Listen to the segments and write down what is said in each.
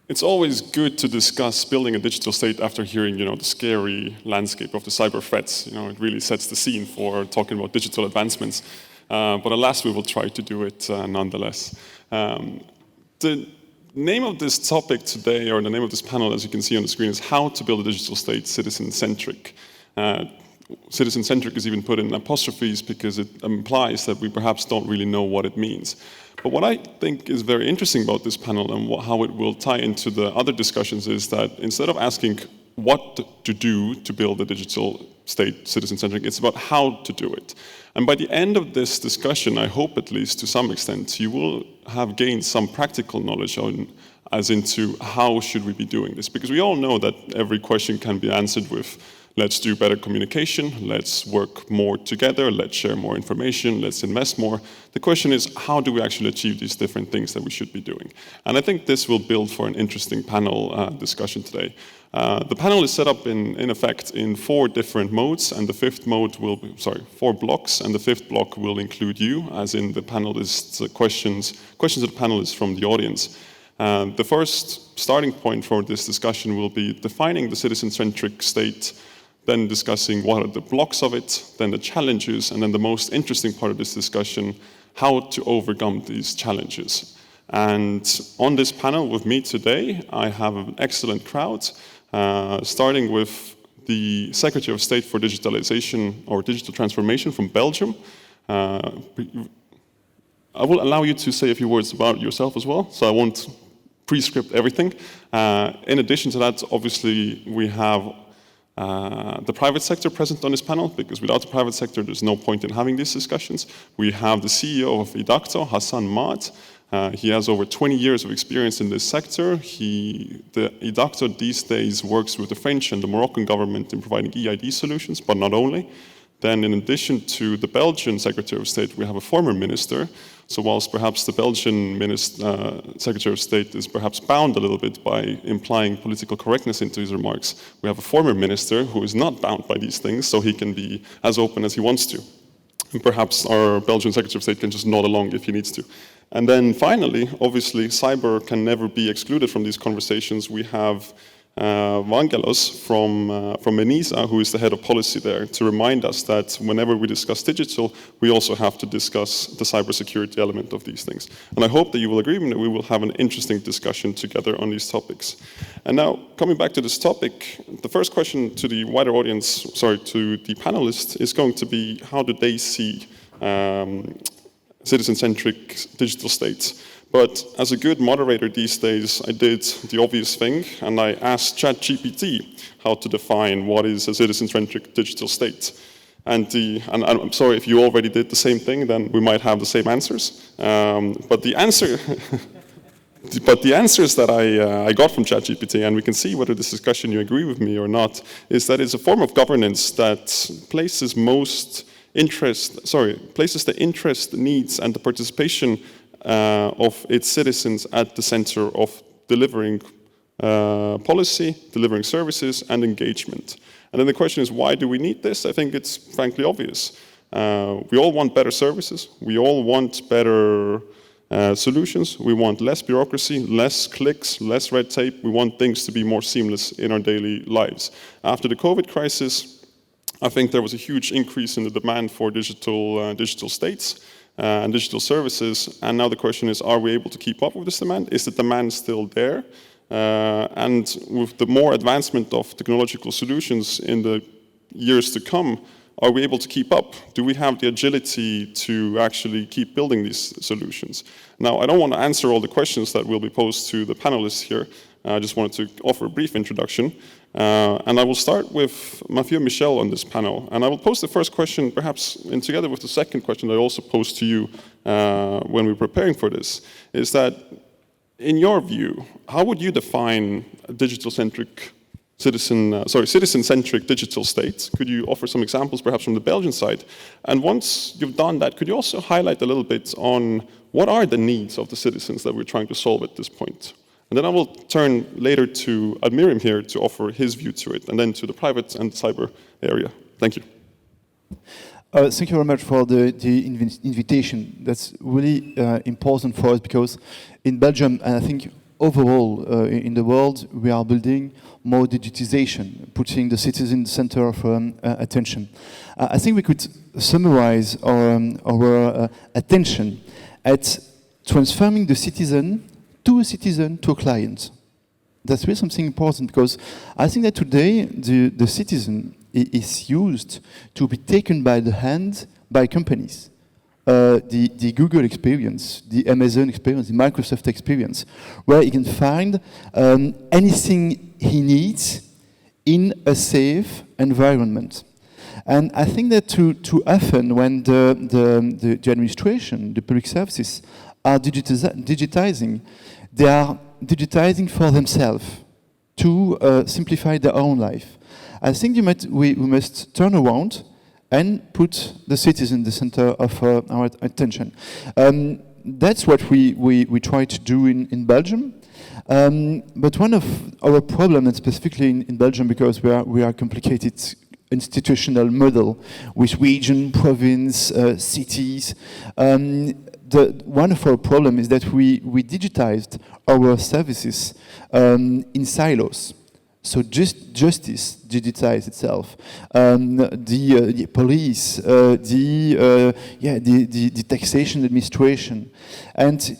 It's always good to discuss building a digital state after hearing, the scary landscape of the cyber threats. It really sets the scene for talking about digital advancements. But alas, we will try to do it nonetheless. The name of this topic today, or the name of this panel, as you can see on the screen, is How to Build a Digital State Citizen-Centric. Citizen-centric is even put in apostrophes because it implies that we perhaps don't really know what it means. But what I think is very interesting about this panel and how it will tie into the other discussions is that instead of asking what to do to build a digital state citizen-centric, it's about how to do it. And by the end of this discussion, I hope at least to some extent, you will have gained some practical knowledge as into how should we be doing this. Because we all know that every question can be answered with let's do better communication, let's work more together, let's share more information, let's invest more. The question is, how do we actually achieve these different things that we should be doing? And I think this will build for an interesting panel discussion today. The panel is set up in effect in 4 different modes, and the 5th mode will be, 4 blocks, and the 5th block will include you, as in the panelists' questions of the panelists from the audience. The first starting point for this discussion will be defining the citizen-centric state, then discussing what are the blocks of it, then the challenges, and then the most interesting part of this discussion, how to overcome these challenges. And on this panel with me today, I have an excellent crowd, starting with the Secretary of State for Digitalization or Digital Transformation from Belgium. I will allow you to say a few words about yourself as well, so I won't pre-script everything. In addition to that, obviously, we have the private sector present on this panel, because without the private sector, there's no point in having these discussions. We have the CEO of IDAKTO, Hassan Maad. He has over 20 years of experience in this sector. The IDAKTO these days works with the French and the Moroccan government in providing EID solutions, but not only. Then in addition to the Belgian Secretary of State, we have a former minister. So whilst perhaps the Belgian Secretary of State is perhaps bound a little bit by implying political correctness into his remarks, we have a former minister who is not bound by these things, so he can be as open as he wants to. And perhaps our Belgian Secretary of State can just nod along if he needs to. And then finally, obviously, cyber can never be excluded from these conversations. We have Vangelis from ENISA, who is the head of policy there, to remind us that whenever we discuss digital, we also have to discuss the cybersecurity element of these things. And I hope that you will agree with me that we will have an interesting discussion together on these topics. And now, coming back to this topic, the first question to the wider audience, to the panelists, is going to be how do they see citizen-centric digital states? But as a good moderator these days, I did the obvious thing, and I asked ChatGPT how to define what is a citizen-centric digital state. And I'm sorry if you already did the same thing, then we might have the same answers. But the answers that I got from ChatGPT, and we can see whether this discussion you agree with me or not, is that it's a form of governance that places the interest, needs, and the participation of its citizens at the center of delivering policy, delivering services, and engagement. And then the question is, why do we need this? I think it's frankly obvious. We all want better services. We all want better solutions. We want less bureaucracy, less clicks, less red tape. We want things to be more seamless in our daily lives. After the COVID crisis, I think there was a huge increase in the demand for digital states and digital services. And now the question is, are we able to keep up with this demand? Is the demand still there? And with the more advancement of technological solutions in the years to come, are we able to keep up? Do we have the agility to actually keep building these solutions? Now, I don't want to answer all the questions that will be posed to the panelists here. I just wanted to offer a brief introduction. And I will start with Mathieu and Michel on this panel. And I will pose the first question, perhaps together with the second question that I also posed to you when we were preparing for this, is that, in your view, how would you define a citizen-centric digital state? Could you offer some examples, perhaps from the Belgian side? And once you've done that, could you also highlight a little bit on what are the needs of the citizens that we're trying to solve at this point? And then I will turn later to Admirim here to offer his view to it, and then to the private and cyber area. Thank you. Thank you very much for the invitation. That's really important for us, because in Belgium, and I think overall in the world, we are building more digitization, putting the citizen in the center of attention. I think we could summarize our attention at transforming the citizen to a client. That's really something important, because I think that today the citizen is used to be taken by the hand by companies. The Google experience, the Amazon experience, the Microsoft experience, where he can find anything he needs in a safe environment. And I think that too often when the administration, the public services are digitizing, they are digitizing for themselves to simplify their own life. I think we must turn around and put the citizen in the center of our attention. That's what we try to do in Belgium. But one of our problems, and specifically in Belgium, because we are a complicated institutional model with region, province, cities. One of our problems is that we digitized our services in silos. So justice digitized itself. The police, the taxation administration, and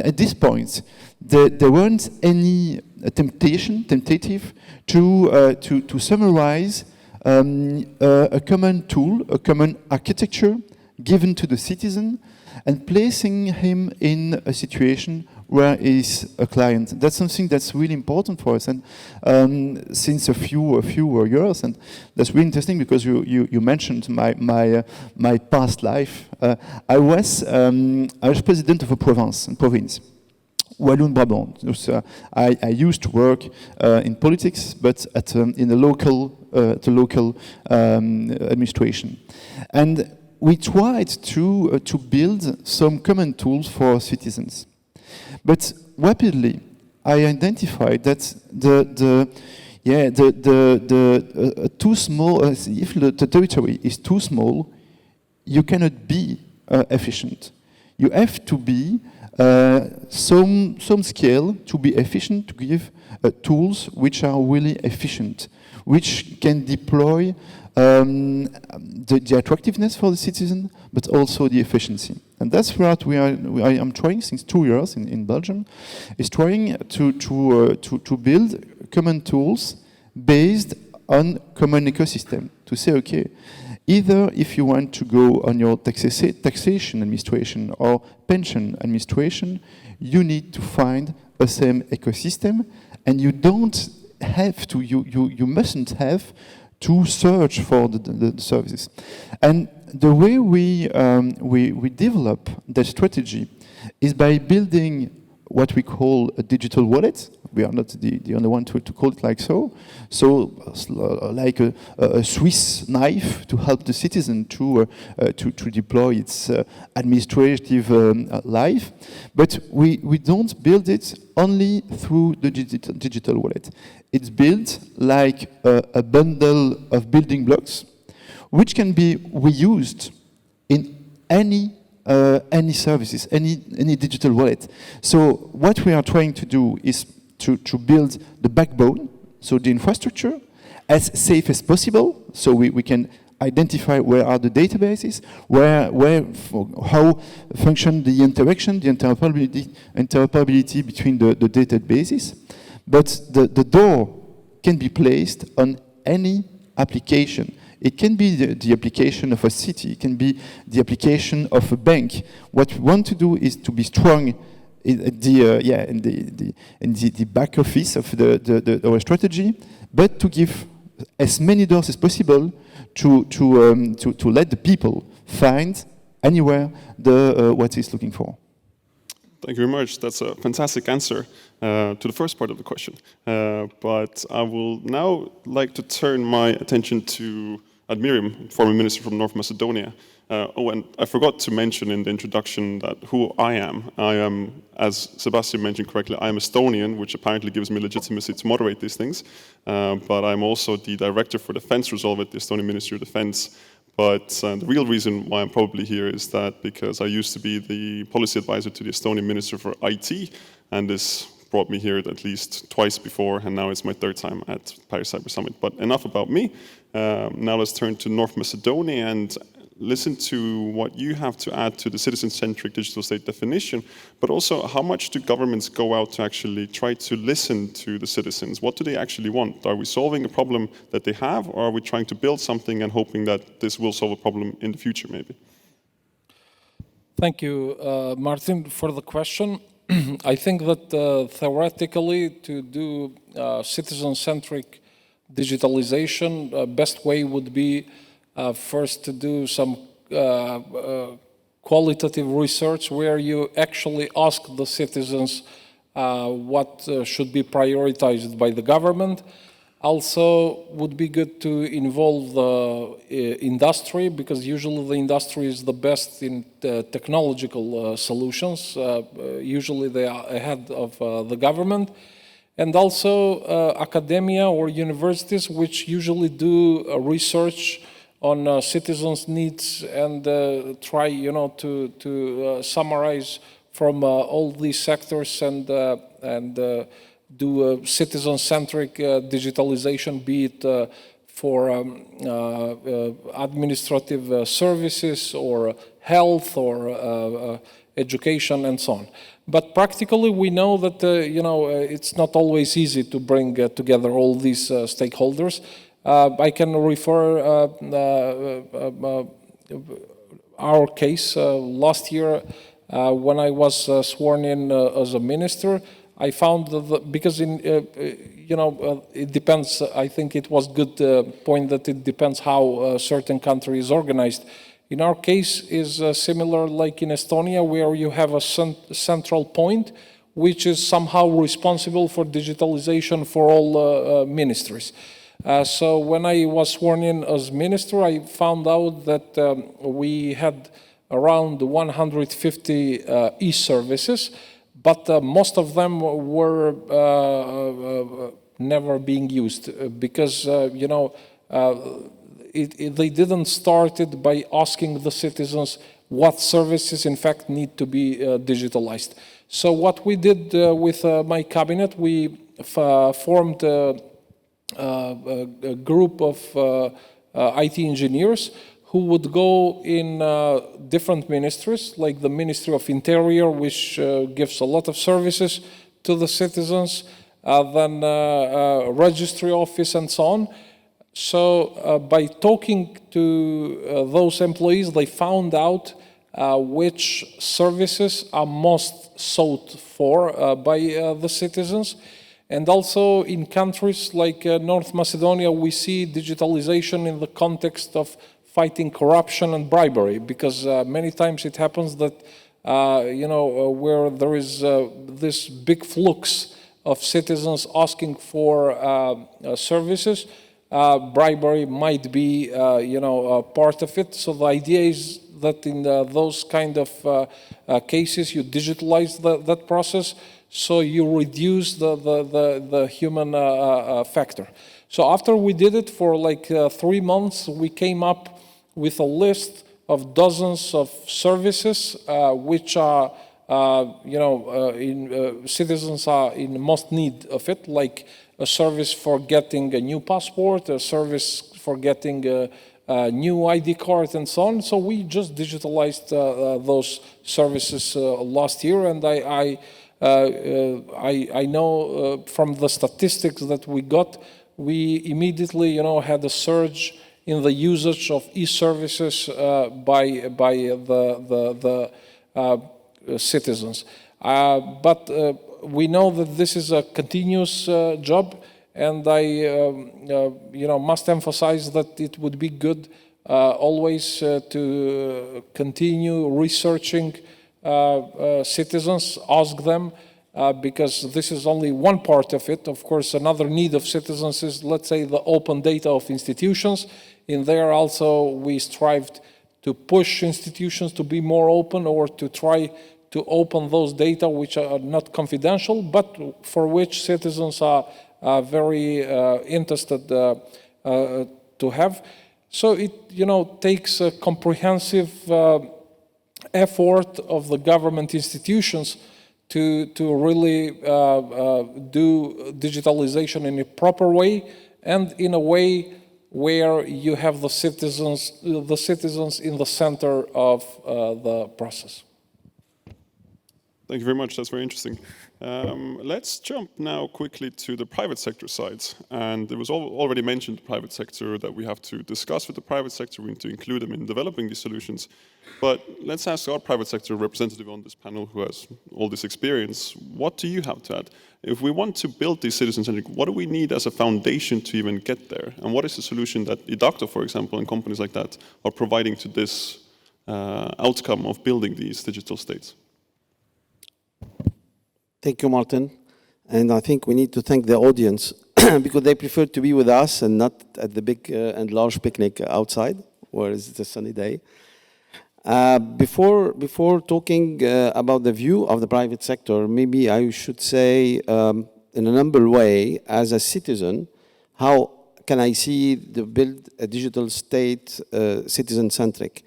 at this point, there weren't any tentative to summarize a common tool, a common architecture given to the citizen, and placing him in a situation where is a client. That's something that's really important for us, and since a few years, and that's really interesting because you mentioned my past life. I was president of a province. Walloon-Brabant. So, I used to work in politics, but in the local administration, and we tried to build some common tools for citizens. But rapidly, I identified that too small. If the territory is too small, you cannot be efficient. You have to be some scale to be efficient, to give tools which are really efficient, which can deploy the attractiveness for the citizen, but also the efficiency. And that's what I am trying since 2 years in Belgium, is trying to build common tools based on common ecosystem. To say, okay, either if you want to go on your taxation administration or pension administration, you need to find a same ecosystem, and you don't have to, you mustn't have to search for the services. And the way we develop that strategy is by building what we call a digital wallet. We are not the only one to call it like so. So like a Swiss knife to help the citizen to deploy its administrative life. But we don't build it only through the digital wallet. It's built like a bundle of building blocks, which can be reused in any services, any digital wallet. So what we are trying to do is to build the backbone, so the infrastructure, as safe as possible, so we can identify where are the databases, how function the interaction, the interoperability between the databases. But the door can be placed on any application. It can be the application of a city. It can be the application of a bank. What we want to do is to be strong in the back office of our strategy, but to give as many doors as possible to let the people find anywhere what he's looking for. Thank you very much. That's a fantastic answer to the first part of the question. But I will now like to turn my attention to Admirim, former minister from North Macedonia. And I forgot to mention in the introduction that who I am. I am, as Sebastian mentioned correctly, I am Estonian, which apparently gives me legitimacy to moderate these things. But I'm also the director for defense resolve at the Estonian Ministry of Defense. But the real reason why I'm probably here is that because I used to be the policy advisor to the Estonian Minister for IT, and this brought me here at least twice before, and now it's my third time at Paris Cyber Summit. But enough about me. Now let's turn to North Macedonia and listen to what you have to add to the citizen-centric digital state definition, but also how much do governments go out to actually try to listen to the citizens? What do they actually want? Are we solving a problem that they have, or are we trying to build something and hoping that this will solve a problem in the future, maybe? Thank you, Martin, for the question. I think that theoretically, to do citizen-centric digitalization, best way would be first to do some qualitative research where you actually ask the citizens what should be prioritized by the government. Also, would be good to involve the industry, because usually the industry is the best in technological solutions. Usually they are ahead of the government. And also academia or universities, which usually do research on citizens' needs and try, to summarize from all these sectors and do citizen-centric digitalization, be it for administrative services or health or education and so on. But practically, we know that it's not always easy to bring together all these stakeholders. I can refer our case last year when I was sworn in as a minister. I found that because it depends. I think it was good point that it depends how a certain country is organized. In our case, is similar like in Estonia, where you have a central point, which is somehow responsible for digitalization for all ministries. So when I was sworn in as minister, I found out that we had around 150 e-services, but most of them were never being used because, they didn't start it by asking the citizens what services in fact need to be digitalized. So what we did with my cabinet, we formed a group of IT engineers who would go in different ministries, like the Ministry of Interior, which gives a lot of services to the citizens, then registry office and so on. So by talking to those employees, they found out which services are most sought for by the citizens. And also in countries like North Macedonia, we see digitalization in the context of fighting corruption and bribery, because many times it happens that, where there is this big flux of citizens asking for services, bribery might be, part of it. So the idea is that in those kind of cases, you digitalize that process, so you reduce the human factor. So after we did it for like 3 months, we came up with a list of dozens of services which are, citizens are in most need of it, like a service for getting a new passport, a service for getting a new ID card, and so on. So we just digitalized those services last year, and I know from the statistics that we got, we immediately, had a surge in the usage of e-services by the citizens. But we know that this is a continuous job, and I must emphasize that it would be good always to continue researching citizens, ask them, because this is only one part of it. Of course, another need of citizens is, let's say, the open data of institutions. In there also we strived to push institutions to be more open, or to try to open those data which are not confidential, but for which citizens are very interested to have. So it, takes a comprehensive effort of the government institutions to really do digitalization in a proper way and in a way where you have the citizens in the center of the process. Thank you very much. That's very interesting. Let's jump now quickly to the private sector side. And it was already mentioned, the private sector, that we have to discuss with the private sector. We need to include them in developing these solutions. But let's ask our private sector representative on this panel who has all this experience, what do you have to add? If we want to build these citizen-centric, what do we need as a foundation to even get there? And what is the solution that IDAKTO, for example, and companies like that are providing to this outcome of building these digital states? Thank you, Martin. And I think we need to thank the audience because they prefer to be with us and not at the big and large picnic outside, where it's a sunny day. Before talking about the view of the private sector, maybe I should say in an humble way, as a citizen, how can I see the build a digital state citizen-centric?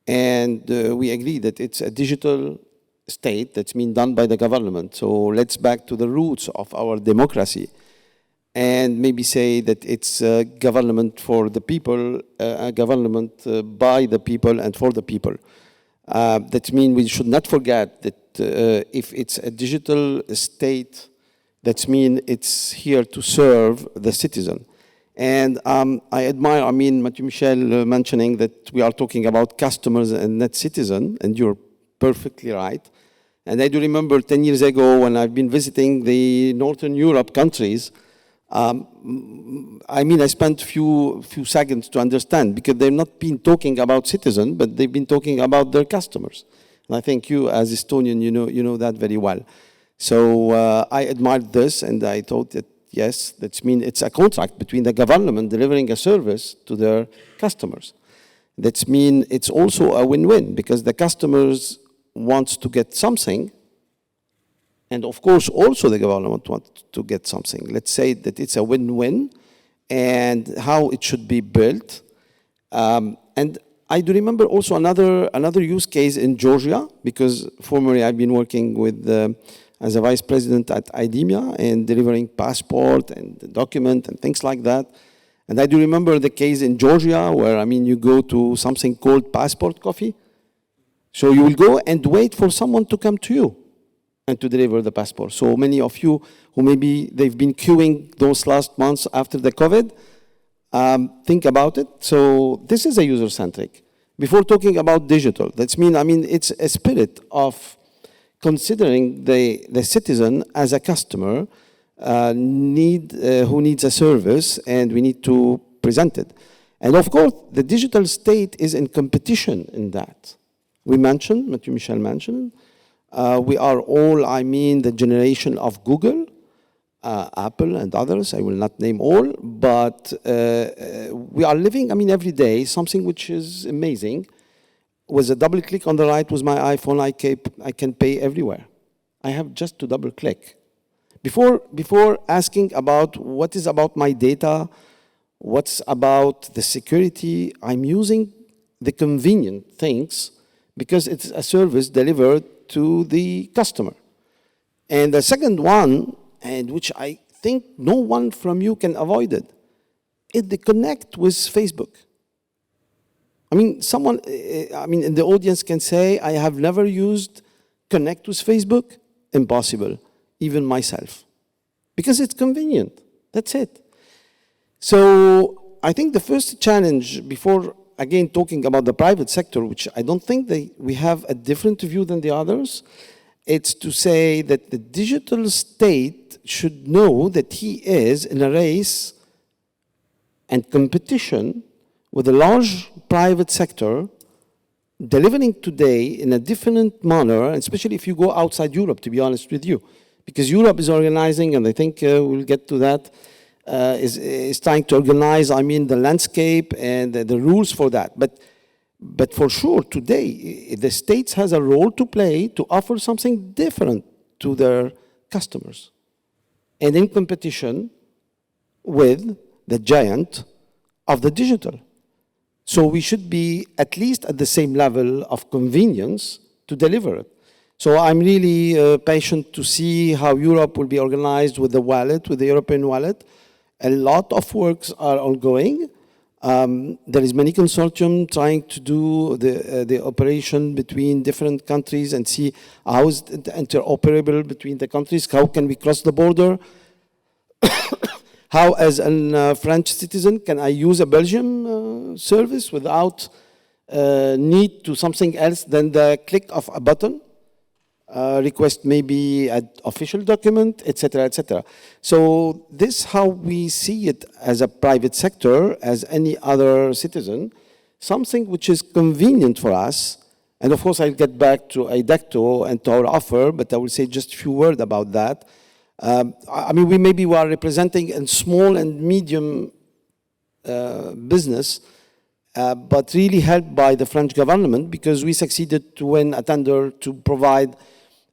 And we agree that it's a digital state that's been done by the government. So let's back to the roots of our democracy and maybe say that it's a government for the people, a government by the people and for the people. That means we should not forget that if it's a digital state, that means it's here to serve the citizen. And I admire, Mathieu Michel mentioning that we are talking about customers and not citizen, and you're perfectly right. And I do remember 10 years ago when I've been visiting the Northern Europe countries, I spent few seconds to understand because they've not been talking about citizens, but they've been talking about their customers. And I think you, as Estonian, you know that very well. So I admired this, and I thought that yes, that means it's a contract between the government delivering a service to their customers. That means it's also a win-win because the customers wants to get something, and of course also the government wants to get something. Let's say that it's a win-win, and how it should be built. And I do remember also another use case in Georgia, because formerly I've been working with as a vice president at IDEMIA and delivering passport and document and things like that. And I do remember the case in Georgia where you go to something called passport coffee. So you will go and wait for someone to come to you and to deliver the passport. So many of you who maybe they've been queuing those last months after the COVID, think about it. So this is a user-centric. Before talking about digital, that's it's a spirit of considering the citizen as a customer who needs a service, and we need to present it. And of course, the digital state is in competition in that. We mentioned, Mathieu Michel mentioned, we are all, the generation of Google, Apple and others, I will not name all, but we are living, every day, something which is amazing. With a double click on the right with my iPhone, I can pay everywhere. I have just to double click. Before asking about what is about my data, what's about the security, I'm using the convenient things because it's a service delivered to the customer. And the second one, and which I think no one from you can avoid it, is the connect with Facebook. Someone, in the audience can say, I have never used connect with Facebook. Impossible, even myself. Because it's convenient, that's it. So I think the first challenge before again talking about the private sector, which I don't think we have a different view than the others, it's to say that the digital state should know that he is in a race and competition with a large private sector delivering today in a different manner, especially if you go outside Europe, to be honest with you. Because Europe is organizing, and I think we'll get to that, is trying to organize, the landscape and the rules for that. But for sure, today, the states has a role to play to offer something different to their customers. And in competition with the giant of the digital. So we should be at least at the same level of convenience to deliver it. So I'm really patient to see how Europe will be organized with the wallet, with the European wallet. A lot of works are ongoing. There is many consortium trying to do the operation between different countries and see how is it interoperable between the countries, how can we cross the border. How, as a French citizen, can I use a Belgian service without need to something else than the click of a button? Request maybe an official document, etc., etc. So this is how we see it as a private sector, as any other citizen, something which is convenient for us. And of course, I'll get back to IDAKTO and to our offer, but I will say just a few words about that. I mean, we are representing a small and medium business, but really helped by the French government because we succeeded to win a tender to provide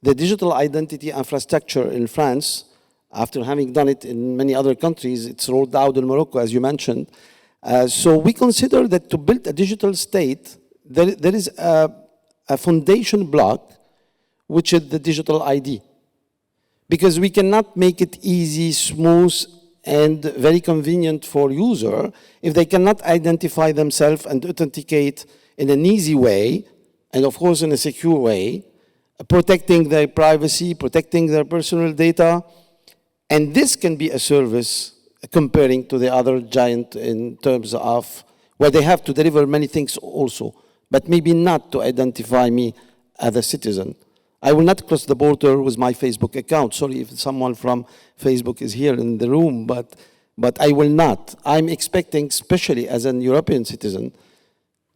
the digital identity infrastructure in France. After having done it in many other countries, it's rolled out in Morocco, as you mentioned. So we consider that to build a digital state, there is a foundation block, which is the digital ID. Because we cannot make it easy, smooth, and very convenient for user if they cannot identify themselves and authenticate in an easy way, and of course in a secure way, protecting their privacy, protecting their personal data. And this can be a service comparing to the other giant in terms of where they have to deliver many things also, but maybe not to identify me as a citizen. I will not cross the border with my Facebook account. Sorry if someone from Facebook is here in the room, but I will not. I'm expecting, especially as an European citizen,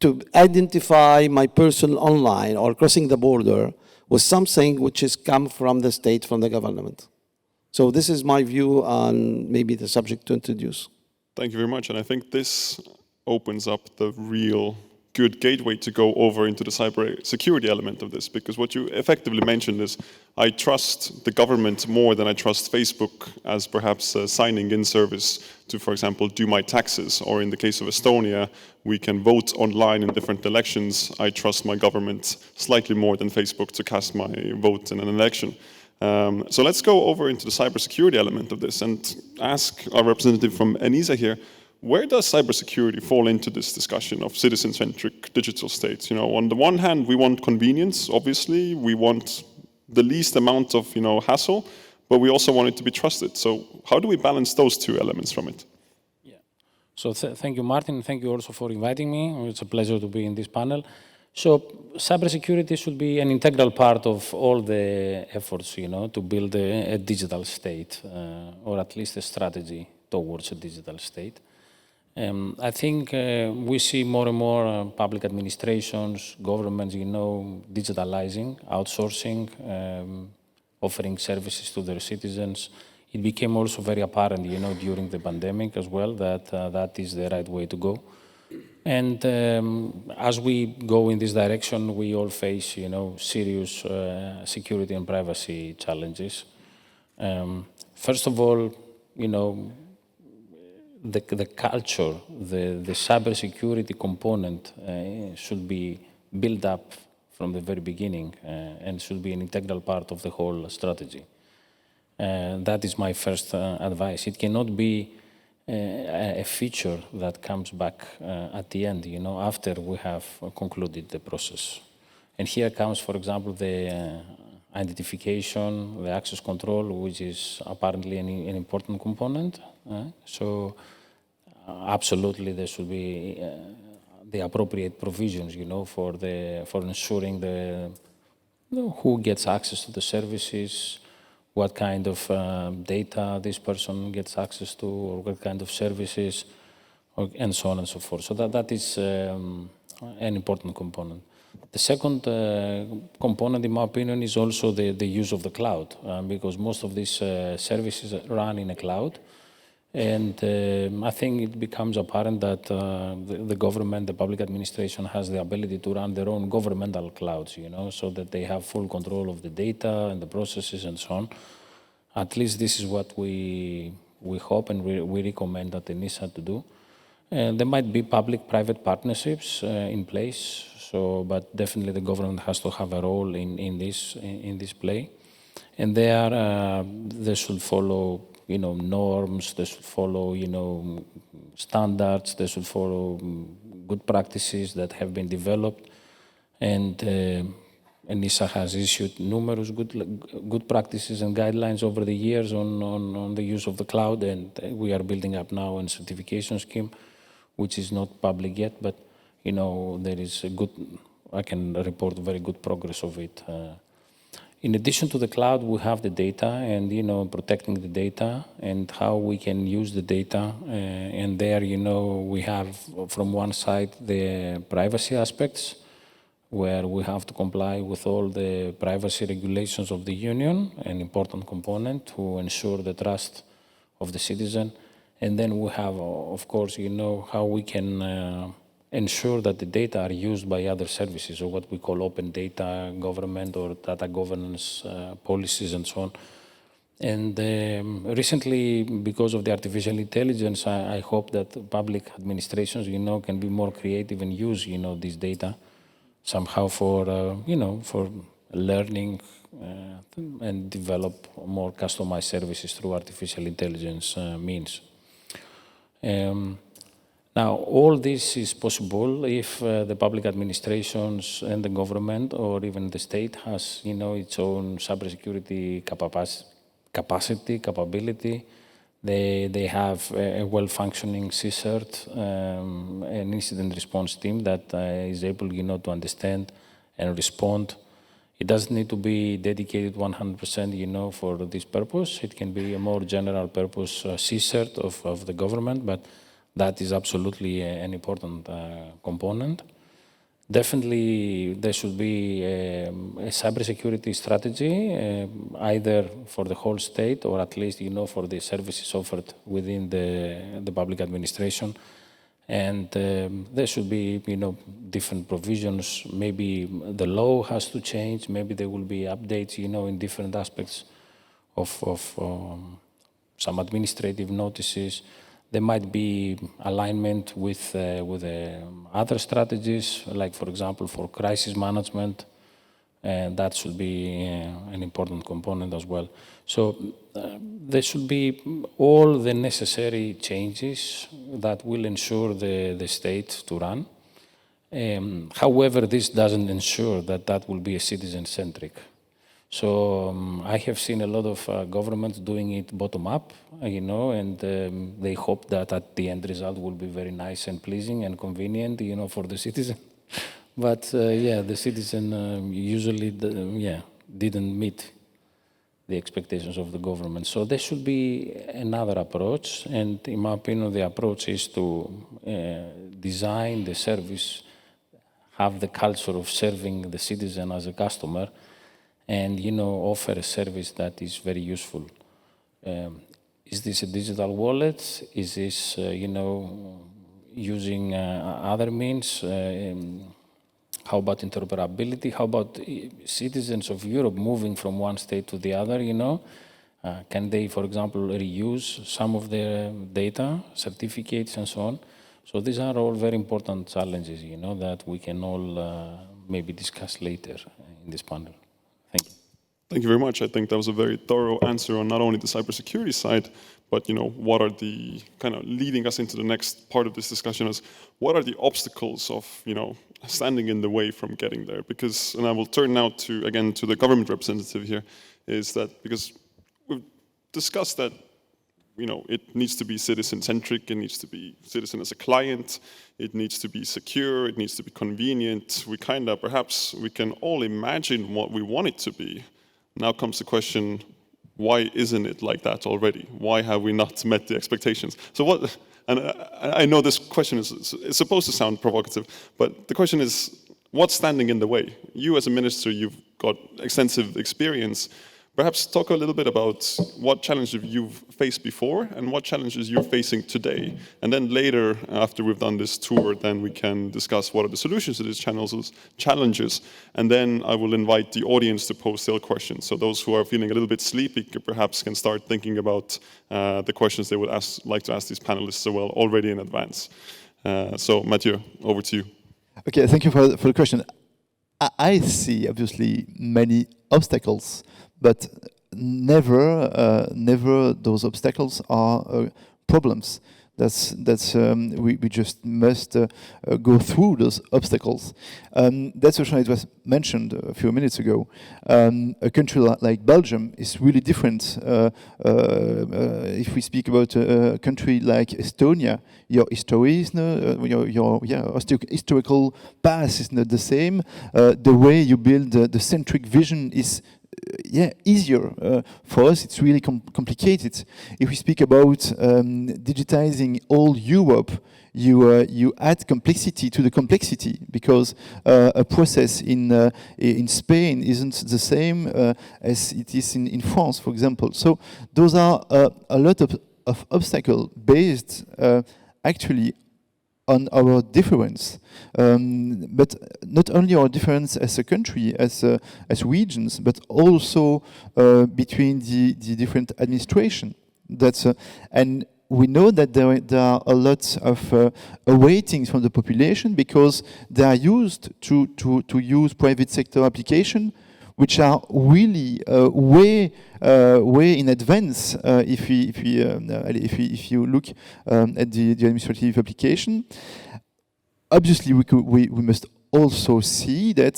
to identify my person online or crossing the border with something which has come from the state, from the government. So this is my view on maybe the subject to introduce. Thank you very much. And I think this opens up the real good gateway to go over into the cybersecurity element of this, because what you effectively mentioned is I trust the government more than I trust Facebook as perhaps a signing in service to, for example, do my taxes, or in the case of Estonia, we can vote online in different elections. I trust my government slightly more than Facebook to cast my vote in an election. So let's go over into the cybersecurity element of this and ask our representative from ENISA here, where does cybersecurity fall into this discussion of citizen-centric digital states? You know, on the one hand, we want convenience, obviously. We want the least amount of, hassle, but we also want it to be trusted. So how do we balance those two elements from it? Yeah. So thank you, Martin. Thank you also for inviting me. It's a pleasure to be in this panel. So cybersecurity should be an integral part of all the efforts, to build a digital state, or at least a strategy towards a digital state. I think we see more and more public administrations, governments, digitalizing, outsourcing, offering services to their citizens. It became also very apparent, during the pandemic as well, that that is the right way to go. And as we go in this direction, we all face, serious security and privacy challenges. First of all, the culture, the cybersecurity component should be built up from the very beginning and should be an integral part of the whole strategy. That is my first advice. It cannot be a feature that comes back at the end, after we have concluded the process. And here comes, for example, the identification, the access control, which is apparently an important component. So absolutely there should be the appropriate provisions, for ensuring who gets access to the services, what kind of data this person gets access to, or what kind of services, and so on and so forth. So that is an important component. The second component, in my opinion, is also the use of the cloud, because most of these services run in a cloud. And I think it becomes apparent that the government, the public administration, has the ability to run their own governmental clouds, so that they have full control of the data and the processes and so on. At least this is what we hope and we recommend at ENISA to do. There might be public-private partnerships in place, but definitely the government has to have a role in this play. And they should follow, norms. They should follow, standards. They should follow good practices that have been developed. And ENISA has issued numerous good practices and guidelines over the years on the use of the cloud, and we are building up now a certification scheme, which is not public yet, but there is I can report very good progress of it. In addition to the cloud, we have the data and, protecting the data and how we can use the data. And there, we have from one side the privacy aspects, where we have to comply with all the privacy regulations of the Union, an important component to ensure the trust of the citizen. And then we have, of course, how we can ensure that the data are used by other services, or what we call open data government or data governance policies and so on. And recently, because of the artificial intelligence, I hope that public administrations, can be more creative and use, this data somehow for, for learning and develop more customized services through artificial intelligence means. Now, all this is possible if the public administrations and the government, or even the state, has, its own cybersecurity capability. They have a well-functioning CSIRT, an incident response team that is able, to understand and respond. It doesn't need to be dedicated 100%, for this purpose. It can be a more general purpose CSIRT of the government, but that is absolutely an important component. Definitely, there should be a cybersecurity strategy, either for the whole state or at least, for the services offered within the public administration. And there should be, different provisions. Maybe the law has to change. Maybe there will be updates, in different aspects of some administrative notices. There might be alignment with other strategies, like, for example, for crisis management, and that should be an important component as well. So there should be all the necessary changes that will ensure the state to run. However, this doesn't ensure that will be a citizen-centric. So I have seen a lot of governments doing it bottom-up, and they hope that at the end result will be very nice and pleasing and convenient, for the citizen. But the citizen usually, didn't meet the expectations of the government. So there should be another approach, and in my opinion, the approach is to design the service, have the culture of serving the citizen as a customer, and offer a service that is very useful. Is this a digital wallet? Is this using other means? How about interoperability? How about citizens of Europe moving from one state to the other? Can they, for example, reuse some of their data, certificates, and so on? So these are all very important challenges, that we can all maybe discuss later in this panel. Thank you. Thank you very much. I think that was a very thorough answer on not only the cybersecurity side, but what are the kind of leading us into the next part of this discussion is what are the obstacles of standing in the way from getting there? Because, and I will turn now to the government representative here, is that because we've discussed that it needs to be citizen-centric, it needs to be citizen as a client, it needs to be secure, it needs to be convenient. We perhaps we can all imagine what we want it to be. Now comes the question, why isn't it like that already? Why have we not met the expectations? So what, and I know this question is supposed to sound provocative, but the question is, what's standing in the way? You as a minister, you've got extensive experience, perhaps talk a little bit about what challenges you've faced before and what challenges you're facing today. And then later, after we've done this tour, then we can discuss what are the solutions to these challenges. And then I will invite the audience to pose their questions. So those who are feeling a little bit sleepy perhaps can start thinking about the questions they would like to ask these panelists as well already in advance. So Mathieu, over to you. Okay, thank you for the question. I see obviously many obstacles, but never those obstacles are problems. We just must go through those obstacles. That's why it was mentioned a few minutes ago. A country like Belgium is really different. If we speak about a country like Estonia, your historical past is not the same. The way you build the centric vision is easier. For us, it's really complicated. If we speak about digitizing all Europe, you add complexity to the complexity, because a process in Spain isn't the same as it is in France, for example. So those are a lot of obstacles based actually on our difference, but not only our difference as a country, as regions, but also between the different administration. And we know that there are a lot of awaitings from the population, because they are used to use private sector application, which are really way in advance if you look at the administrative application. Obviously, we must also see that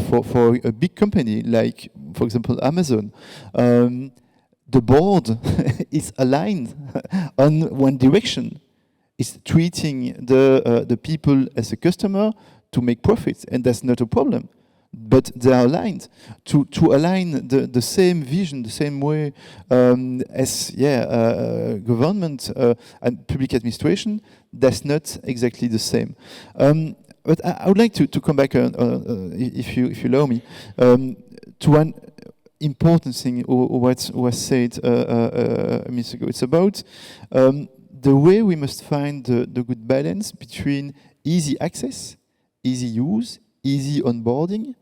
for a big company like, for example, Amazon, the board is aligned on one direction. It's treating the people as a customer to make profits, and that's not a problem. But they are aligned to align the same vision, the same way as government and public administration. That's not exactly the same. But I would like to come back, if you allow me, to one important thing what was said a minute ago. It's about the way we must find the good balance between easy access, easy use, easy onboarding,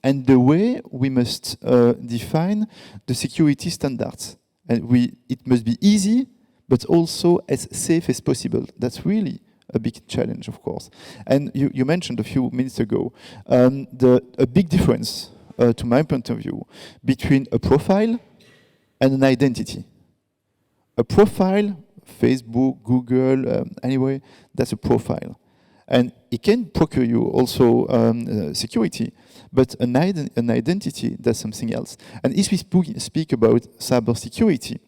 and the way we must define the security standards. And it must be easy, but also as safe as possible. That's really a big challenge, of course. And you mentioned a few minutes ago a big difference, to my point of view, between a profile and an identity. A profile, Facebook, Google, anyway, that's a profile. And it can procure you also security, but an identity, that's something else. And if we speak about cybersecurity,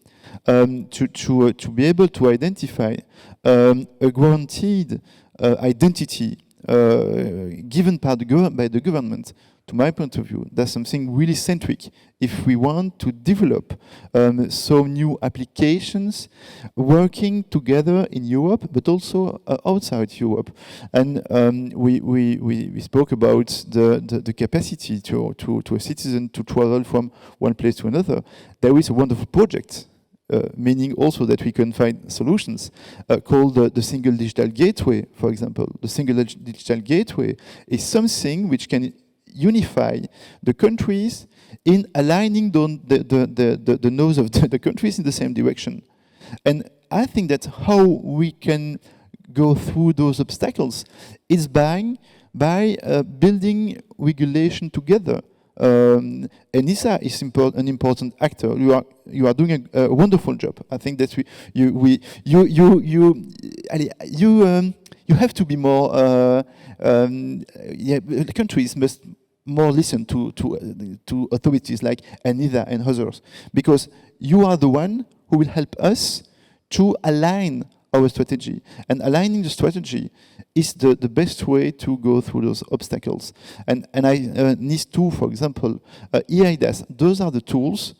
to be able to identify a guaranteed identity given by the government, to my point of view, that's something really centric if we want to develop some new applications working together in Europe, but also outside Europe. And we spoke about the capacity to a citizen to travel from one place to another. There is a wonderful project, meaning also that we can find solutions called the Single Digital Gateway, for example. The Single Digital Gateway is something which can unify the countries in aligning the nose of the countries in the same direction. And I think that how we can go through those obstacles is by building regulation together. ENISA is an important actor. You are doing a wonderful job. I think that you have to be more. The countries must more listen to authorities like ENISA and others, because you are the one who will help us to align our strategy. And aligning the strategy is the best way to go through those obstacles. And NIS2, for example, EIDAS, those are the tools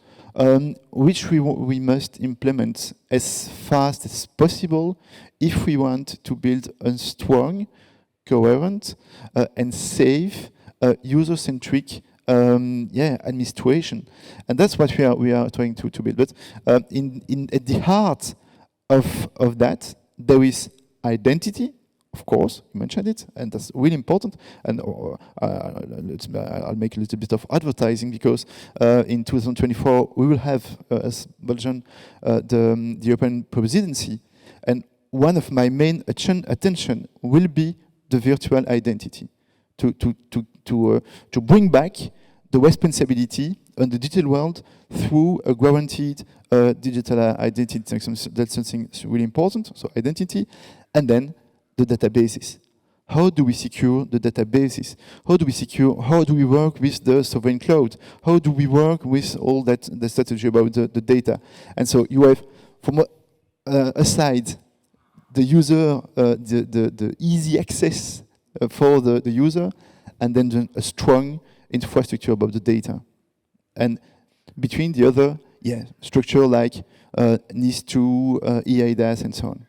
which we must implement as fast as possible if we want to build a strong, coherent, and safe user-centric administration, and that's what we are trying to build. But at the heart of that, there is identity. Of course, you mentioned it, and that's really important. And I'll make a little bit of advertising, because in 2024 we will have, as Belgium, the European presidency, and one of my main attention will be the virtual identity, to bring back the responsibility on the digital world through a guaranteed digital identity. That's something really important. So identity, and then the databases. How do we secure the databases? How do we work with the sovereign cloud? How do we work with all that, the strategy about the data? And so you have, from a side, the user, the easy access for the user, and then a strong infrastructure about the data. And between the other, structure like NIS2, EIDAS, and so on.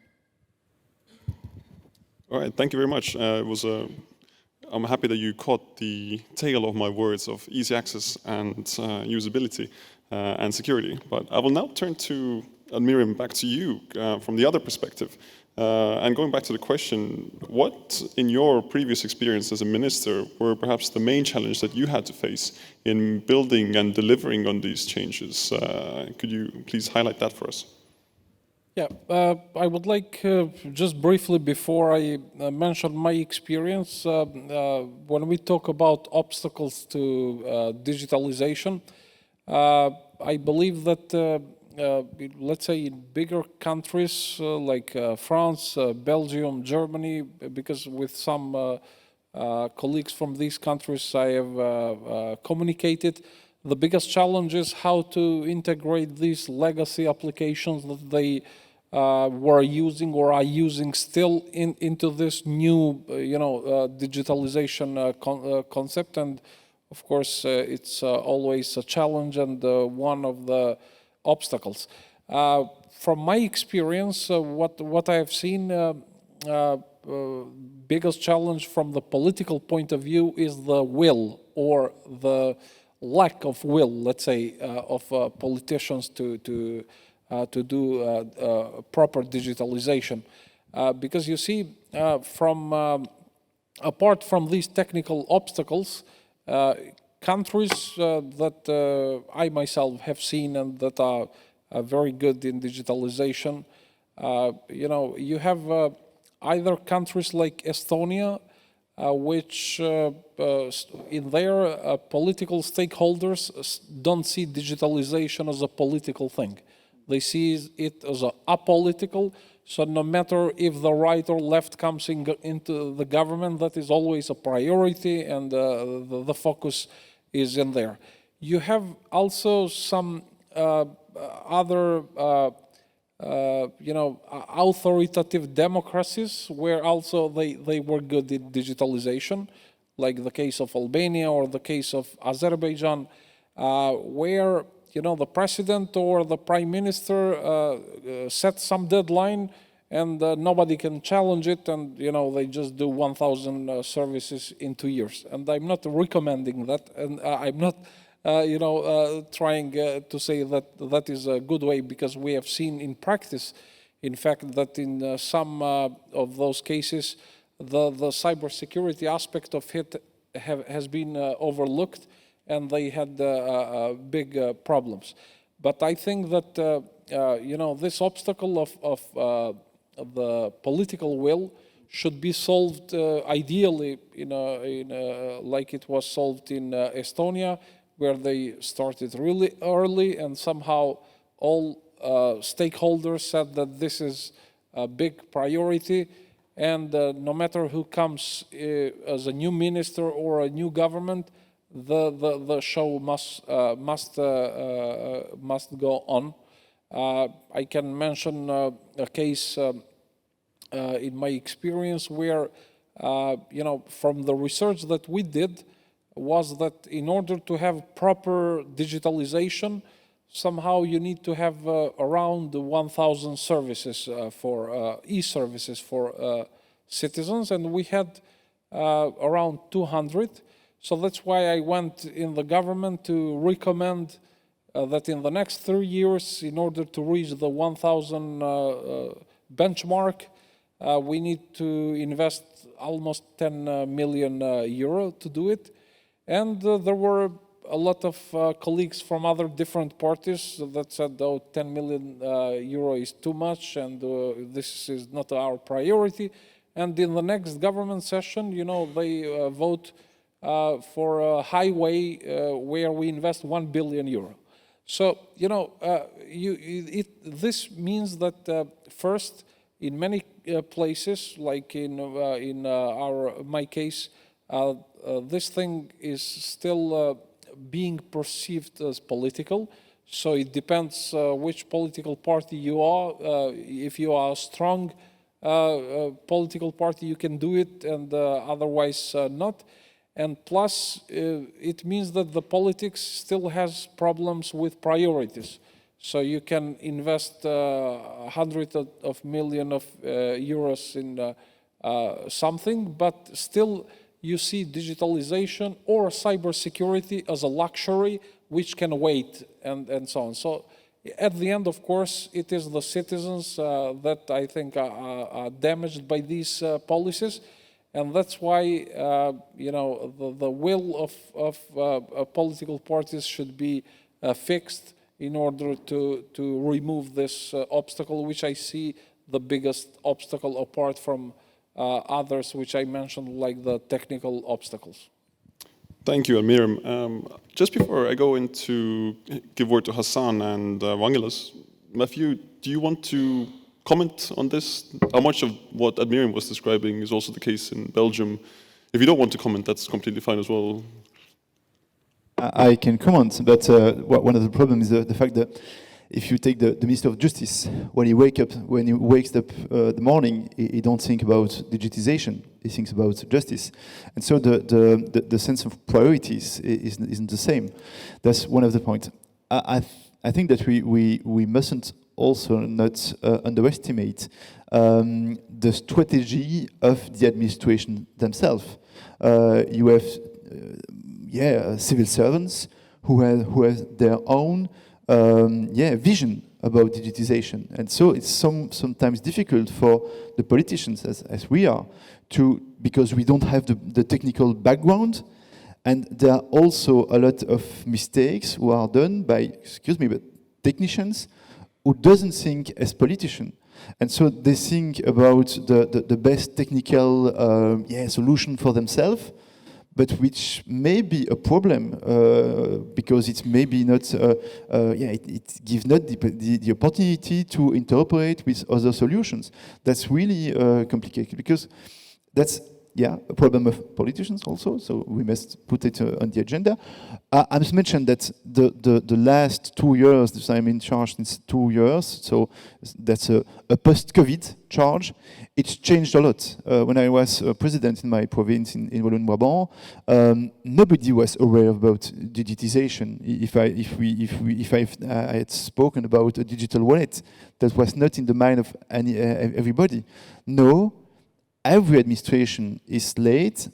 All right, thank you very much. I'm happy that you caught the tail of my words of easy access and usability and security. But I will now turn to Admirim, back to you from the other perspective. And going back to the question, what in your previous experience as a minister were perhaps the main challenge that you had to face in building and delivering on these changes? Could you please highlight that for us? Yeah, I would like just briefly, before I mention my experience, when we talk about obstacles to digitalization, I believe that let's say in bigger countries like France, Belgium, Germany, because with some colleagues from these countries I have communicated, the biggest challenge is how to integrate these legacy applications that they were using or are using still into this new, digitalization concept. And of course, it's always a challenge and one of the obstacles. From my experience, what I have seen, biggest challenge from the political point of view is the will, or the lack of will, let's say, of politicians to do proper digitalization. Because you see, apart from these technical obstacles, countries that I myself have seen and that are very good in digitalization, you have either countries like Estonia, which in their political stakeholders don't see digitalization as a political thing. They see it as apolitical, so no matter if the right or left comes into the government, that is always a priority, and the focus is in there. You have also some other authoritative democracies where also they were good in digitalization, like the case of Albania or the case of Azerbaijan, where the president or the prime minister set some deadline and nobody can challenge it, and they just do 1,000 services in 2 years. And I'm not recommending that, and I'm not trying to say that that is a good way, because we have seen in practice, in fact, that in some of those cases, the cybersecurity aspect of it has been overlooked, and they had big problems. But I think that this obstacle of the political will should be solved ideally like it was solved in Estonia, where they started really early, and somehow all stakeholders said that this is a big priority, and no matter who comes as a new minister or a new government, the show must go on. I can mention a case in my experience where, from the research that we did, was that in order to have proper digitalization, somehow you need to have around 1,000 services for e-services for citizens, and we had around 200. So that's why I went in the government to recommend that in the next 3 years, in order to reach the 1,000 benchmark, we need to invest almost 10 million euro to do it. And there were a lot of colleagues from other different parties that said, oh, 10 million euro is too much and this is not our priority. And in the next government session, you know, they vote for a highway where we invest 1 billion euro. So, you know, this means that first, in many places, like in my case, this thing is still being perceived as political. So it depends which political party you are. If you are a strong political party, you can do it, and otherwise not. And plus, it means that the politics still has problems with priorities. So you can invest hundreds of millions of euros in something, but still you see digitalization or cybersecurity as a luxury which can wait and so on. So at the end, of course, it is the citizens that I think are damaged by these policies. And that's why, you know, the will of political parties should be fixed in order to remove this obstacle, which I see the biggest obstacle apart from others, which I mentioned, like the technical obstacles. Thank you, Admirim. Just before I go into give word to Hassan and Vangelis, Mathieu, do you want to comment on this? How much of what Admirim was describing is also the case in Belgium? If you don't want to comment, that's completely fine as well. I can comment, but one of the problems is the fact that if you take the Minister of Justice, when he wakes up the morning, he don't think about digitization. He thinks about justice, and so the sense of priorities isn't the same. That's one of the points. I think that we mustn't also not underestimate the strategy of the administration themselves. You have civil servants who have their own vision about digitization, and so it's sometimes difficult for the politicians, as we are, because we don't have the technical background, and there are also a lot of mistakes who are done by, but technicians who doesn't think as politician. And so they think about the best technical solution for themselves, but which may be a problem because it's maybe not, it gives not the opportunity to interpret with other solutions. That's really complicated because that's a problem of politicians also, so we must put it on the agenda. I must mention that the last 2 years, that I'm in charge since 2 years, so that's a post-COVID charge. It's changed a lot. When I was president in my province in Wallonie-Brabant, nobody was aware about digitization. If I had spoken about a digital wallet, that was not in the mind of everybody. No. Every administration is late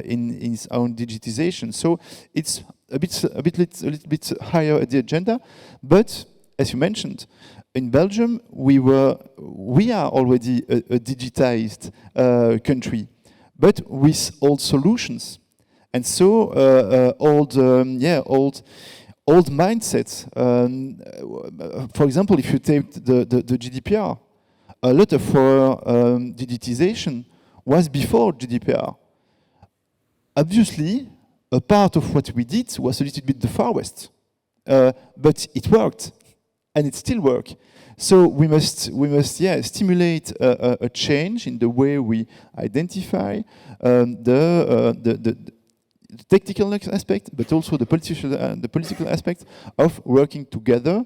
in its own digitization, so it's a little bit higher at the agenda. But as you mentioned, in Belgium we are already a digitized country, but with old solutions, and so old mindsets. For example, if you take the GDPR, a lot of our digitization was before GDPR. Obviously, a part of what we did was a little bit the Far West, but it worked, and it still works. So we must stimulate a change in the way we identify the technical aspect, but also the political aspect of working together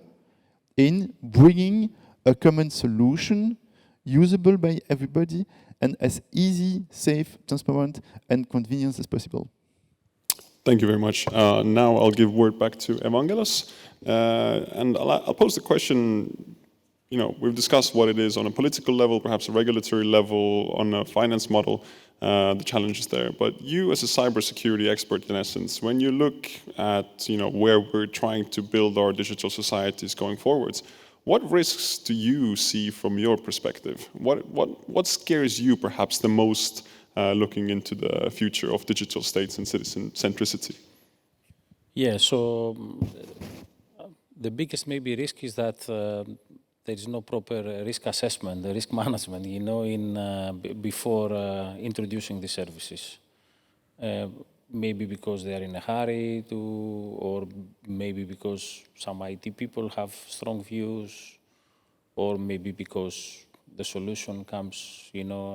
in bringing a common solution usable by everybody and as easy, safe, transparent, and convenient as possible. Thank you very much. Now I'll give word back to Vangelis, and I'll pose the question we've discussed what it is on a political level, perhaps a regulatory level, on a finance model, the challenges there. But you, as a cybersecurity expert, in essence, when you look at where we're trying to build our digital societies going forwards, what risks do you see from your perspective? What scares you perhaps the most looking into the future of digital states and citizen centricity? Yeah, so the biggest maybe risk is that there is no proper risk assessment, risk management, before introducing the services. Maybe because they are in a hurry or maybe because some IT people have strong views, or maybe because the solution comes,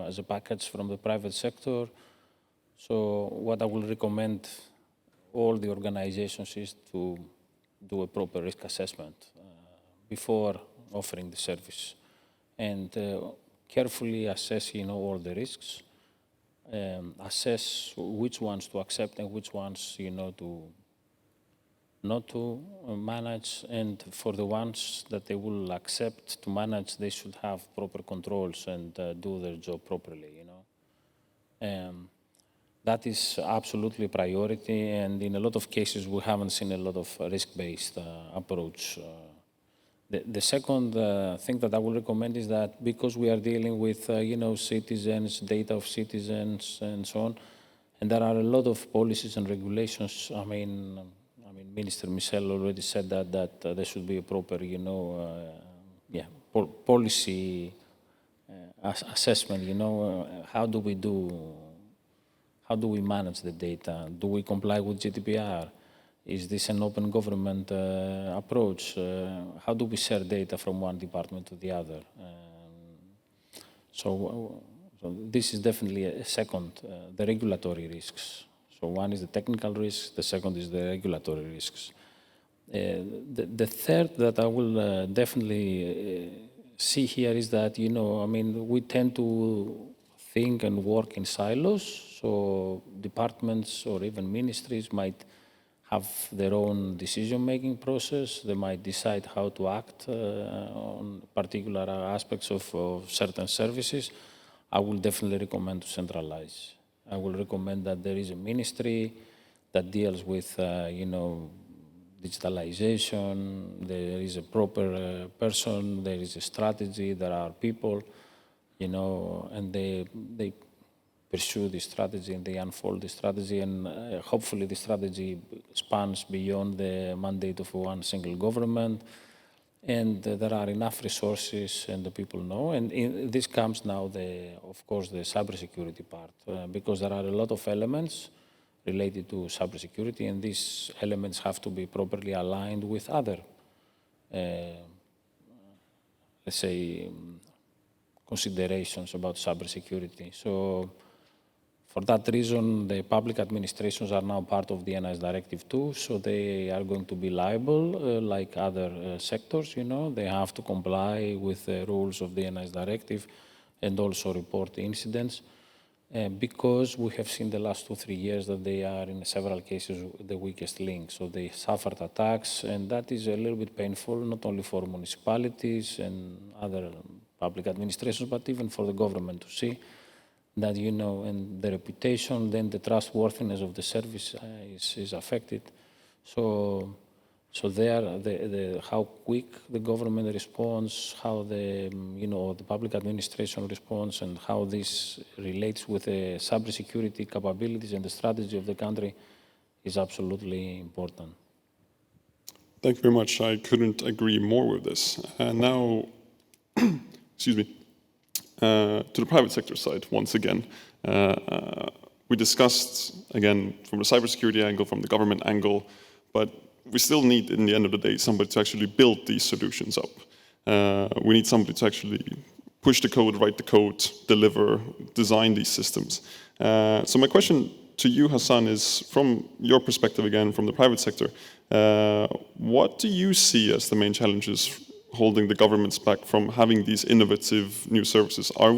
as a package from the private sector. So what I will recommend all the organizations is to do a proper risk assessment before offering the service, and carefully assess, all the risks, assess which ones to accept and which ones, not to manage, and for the ones that they will accept to manage, they should have proper controls and do their job properly, That is absolutely a priority, and in a lot of cases we haven't seen a lot of risk-based approach. The second thing that I will recommend is that because we are dealing with citizens, data of citizens, and so on, and there are a lot of policies and regulations. I mean, Minister Michel already said that there should be a proper, policy assessment. How do we manage the data? Do we comply with GDPR? Is this an open government approach? How do we share data from one department to the other? So this is definitely a second, the regulatory risks. So one is the technical risks, the second is the regulatory risks. The third that I will definitely see here is that, we tend to think and work in silos. So departments or even ministries might have their own decision-making process. They might decide how to act on particular aspects of certain services. I will definitely recommend to centralize. I will recommend that there is a ministry that deals with, digitalization. There is a proper person. There is a strategy. There are people, and they pursue the strategy and they unfold the strategy, and hopefully the strategy spans beyond the mandate of one single government, and there are enough resources and the people know. And this comes now, of course, the cybersecurity part, because there are a lot of elements related to cybersecurity, and these elements have to be properly aligned with other, let's say, considerations about cybersecurity. So for that reason, the public administrations are now part of the ENISA Directive too, so they are going to be liable like other sectors, They have to comply with the rules of the ENISA Directive and also report incidents, because we have seen the last 2-3 years that they are in several cases the weakest link. So they suffered attacks, and that is a little bit painful, not only for municipalities and other public administrations, but even for the government to see that, and the reputation, then the trustworthiness of the service is affected. So there, how quick the government responds, how the public administration responds, and how this relates with the cybersecurity capabilities and the strategy of the country is absolutely important. Thank you very much. I couldn't agree more with this. And now, excuse me. To the private sector side, once again. We discussed, again, from the cybersecurity angle, from the government angle, but we still need, in the end of the day, somebody to actually build these solutions up. We need somebody to actually push the code, write the code, deliver, design these systems. So my question to you, Hassan, is from your perspective, again, from the private sector, what do you see as the main challenges holding the governments back from having these innovative new services? Are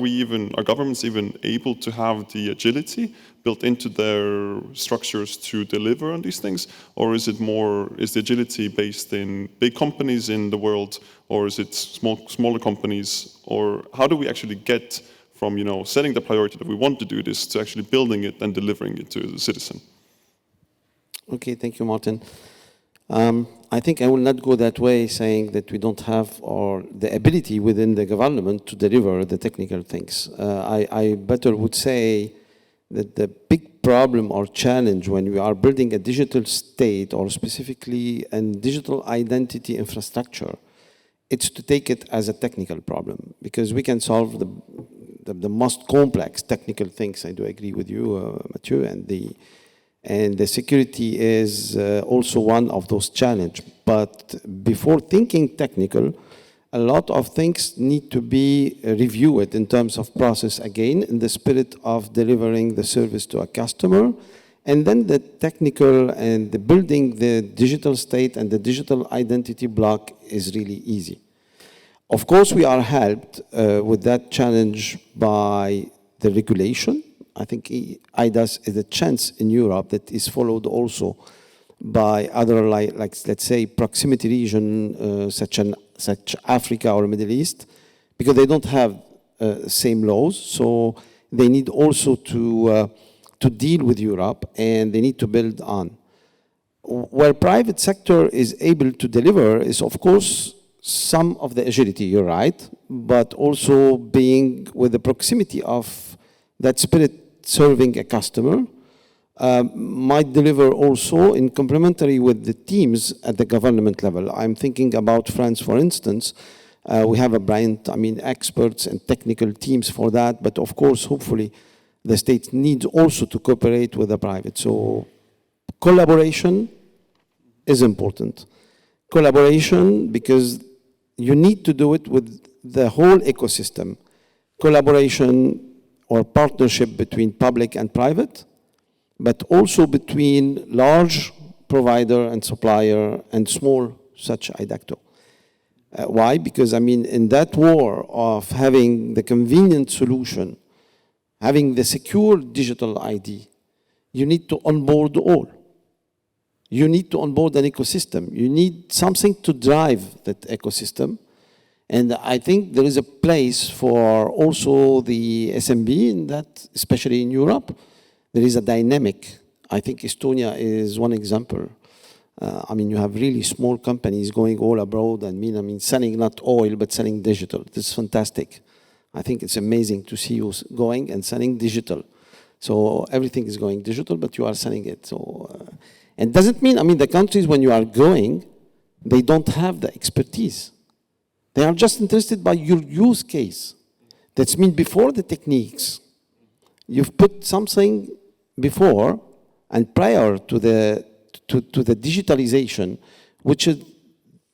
governments even able to have the agility built into their structures to deliver on these things? Or is the agility based in big companies in the world, or is it smaller companies? Or how do we actually get from, setting the priority that we want to do this to actually building it and delivering it to the citizen? Okay, thank you, Martin. I think I will not go that way, saying that we don't have the ability within the government to deliver the technical things. I better would say that the big problem or challenge when we are building a digital state, or specifically a digital identity infrastructure, it's to take it as a technical problem, because we can solve the most complex technical things. I do agree with you, Mathieu, and the security is also one of those challenges. But before thinking technical, a lot of things need to be reviewed in terms of process, again, in the spirit of delivering the service to a customer. And then the technical and the building the digital state and the digital identity block is really easy. Of course, we are helped with that challenge by the regulation. I think IDAS is a chance in Europe that is followed also by other, like let's say, proximity region, such Africa or Middle East, because they don't have same laws. So they need also to deal with Europe, and they need to build on. Where private sector is able to deliver is, of course, some of the agility, you're right, but also being with the proximity of that spirit serving a customer, might deliver also in complementary with the teams at the government level. I'm thinking about France, for instance. We have a brilliant, experts and technical teams for that, but of course, hopefully, the state needs also to cooperate with the private. So collaboration is important. Collaboration, because you need to do it with the whole ecosystem. Collaboration or partnership between public and private, but also between large provider and supplier and small such IDAKTO. Why? Because, in that war of having the convenient solution, having the secure digital ID, you need to onboard all. You need to onboard an ecosystem. You need something to drive that ecosystem. And I think there is a place for also the SMB in that, especially in Europe. There is a dynamic. I think Estonia is one example. You have really small companies going all abroad and selling not oil, but selling digital. This is fantastic. I think it's amazing to see you going and selling digital. So everything is going digital, but you are selling it. So, and doesn't mean, the countries when you are growing, they don't have the expertise. They are just interested by your use case. That's mean before the techniques, you've put something before and prior to the digitalization, which is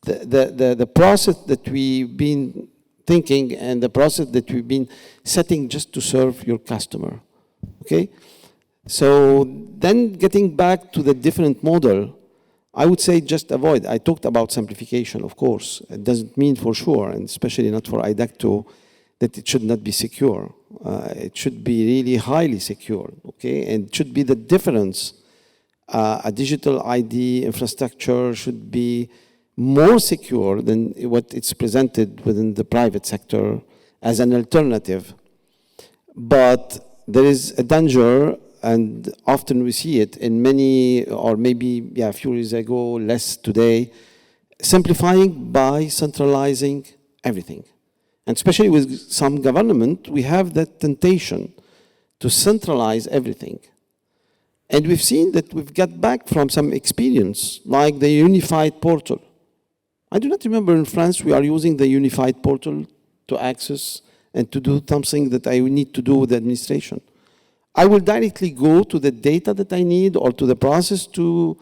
the process that we've been thinking and the process that we've been setting just to serve your customer. Okay? So then getting back to the different model, I would say just avoid. I talked about simplification, of course. It doesn't mean for sure, and especially not for IDAKTO, that it should not be secure. It should be really highly secure, okay? And it should be the difference. A digital ID infrastructure should be more secure than what it's presented within the private sector as an alternative. But there is a danger, and often we see it in many, or maybe a few years ago, less today, simplifying by centralizing everything. And especially with some government, we have that temptation to centralize everything. And we've seen that we've got back from some experience, like the unified portal. I do not remember in France we are using the unified portal to access and to do something that I need to do with the administration. I will directly go to the data that I need or to the process to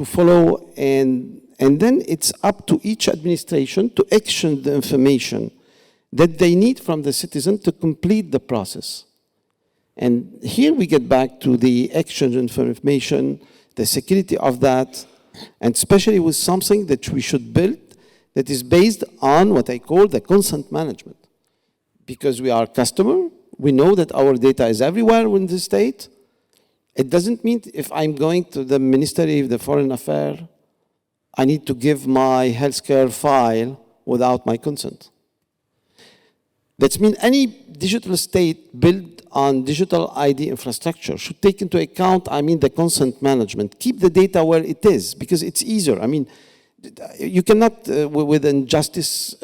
follow, and then it's up to each administration to action the information that they need from the citizen to complete the process. And here we get back to the exchange of information, the security of that, and especially with something that we should build that is based on what I call the consent management. Because we are a customer, we know that our data is everywhere in the state. It doesn't mean if I'm going to the Ministry of the Foreign Affairs, I need to give my healthcare file without my consent. That means any digital state built on digital ID infrastructure should take into account, the consent management. Keep the data where it is, because it's easier. You cannot, within Justice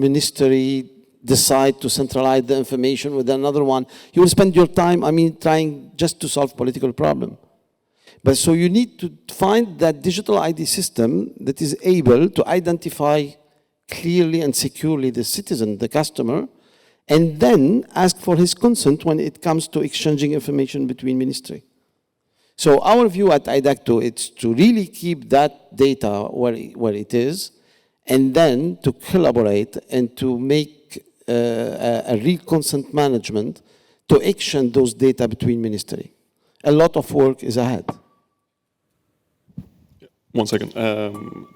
Ministry, decide to centralize the information with another one. You will spend your time, trying just to solve political problem. But so you need to find that digital ID system that is able to identify clearly and securely the citizen, the customer, and then ask for his consent when it comes to exchanging information between ministry. So our view at IDAKTO is to really keep that data where it is, and then to collaborate and to make a real consent management to exchange those data between ministry. A lot of work is ahead. 1 second.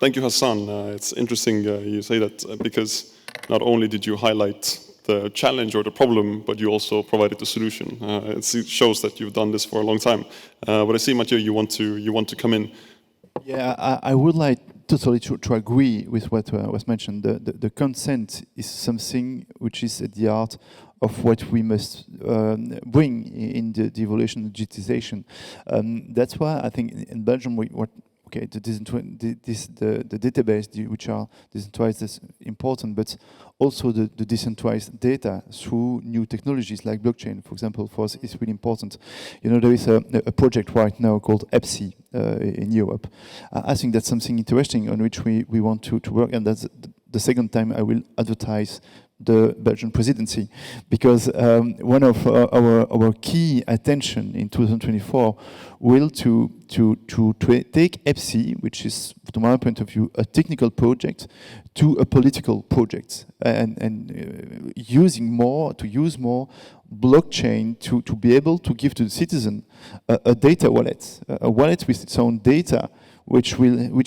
Thank you, Hassan. It's interesting you say that because not only did you highlight the challenge or the problem, but you also provided the solution. It shows that you've done this for a long time. But I see, Mathieu, you want to come in. Yeah, I would like totally to agree with what was mentioned. The consent is something which is at the heart of what we must bring in the evolution of digitization. That's why I think in Belgium the database, which are decentralized, is important, but also the decentralized data through new technologies like blockchain, for example, for us is really important. There is a project right now called EPSI in Europe. I think that's something interesting on which we want to work, and that's the second time I will advertise the Belgian presidency, because one of our key attention in 2024 will to take EPSI, which is, from my point of view, a technical project, to a political project, and use more blockchain to be able to give to the citizen a data wallet, a wallet with its own data, which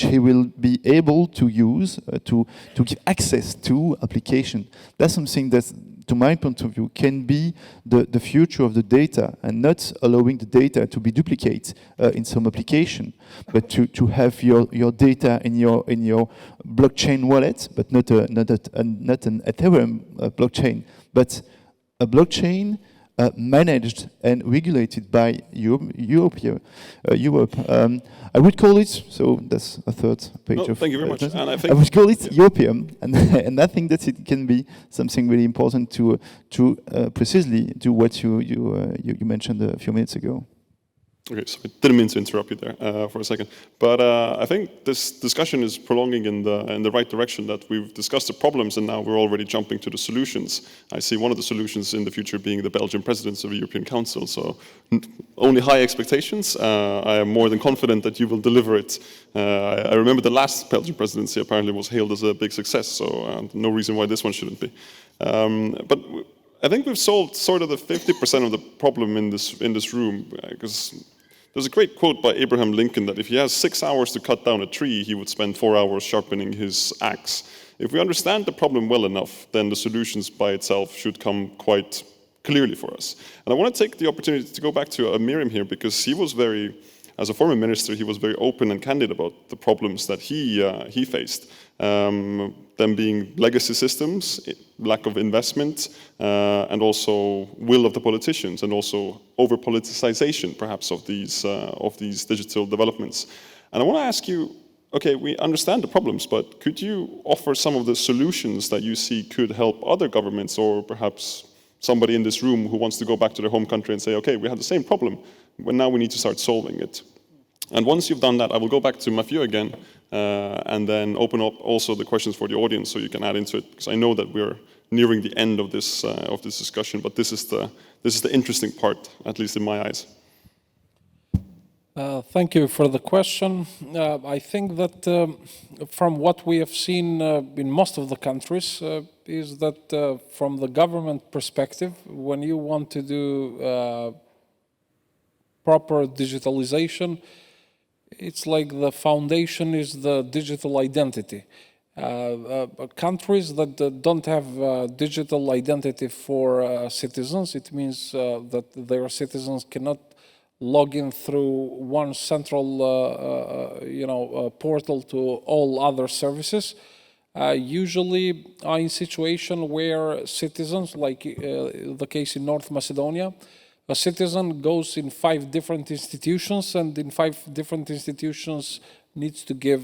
he will be able to use to give access to application. That's something that, to my point of view, can be the future of the data, and not allowing the data to be duplicated in some application, but to have your data in your blockchain wallet, but not an Ethereum blockchain, but a blockchain managed and regulated by Europe. I would call it, so that's a third page of... Thank you very much. And I would call it European, and I think that it can be something really important to precisely do what you mentioned a few minutes ago. Okay, so I didn't mean to interrupt you there for a second, but I think this discussion is prolonging in the right direction, that we've discussed the problems and now we're already jumping to the solutions. I see one of the solutions in the future being the Belgian presidency of the European Council, so only high expectations. I am more than confident that you will deliver it. I remember the last Belgian presidency apparently was hailed as a big success, so no reason why this one shouldn't be. But I think we've solved sort of the 50% of the problem in this room, because there's a great quote by Abraham Lincoln that if he has 6 hours to cut down a tree, he would spend 4 hours sharpening his axe. If we understand the problem well enough, then the solutions by itself should come quite clearly for us. And I want to take the opportunity to go back to Admirim here, because he was as a former minister, he was very open and candid about the problems that he faced. Them being legacy systems, lack of investment, and also will of the politicians, and also over-politicization, perhaps, of these digital developments. And I want to ask you, okay, we understand the problems, but could you offer some of the solutions that you see could help other governments, or perhaps somebody in this room who wants to go back to their home country and say, okay, we had the same problem, but now we need to start solving it? And once you've done that, I will go back to Mathieu again, and then open up also the questions for the audience so you can add into it, because I know that we're nearing the end of this discussion, but this is the interesting part, at least in my eyes. Thank you for the question. I think that from what we have seen in most of the countries is that from the government perspective, when you want to do proper digitalization, it's like the foundation is the digital identity. countries that don't have digital identity for citizens. It means that their citizens cannot log in through one central portal to all other services. Usually in situation where citizens, like the case in North Macedonia, a citizen goes in 5 different institutions, and in 5 different institutions needs to give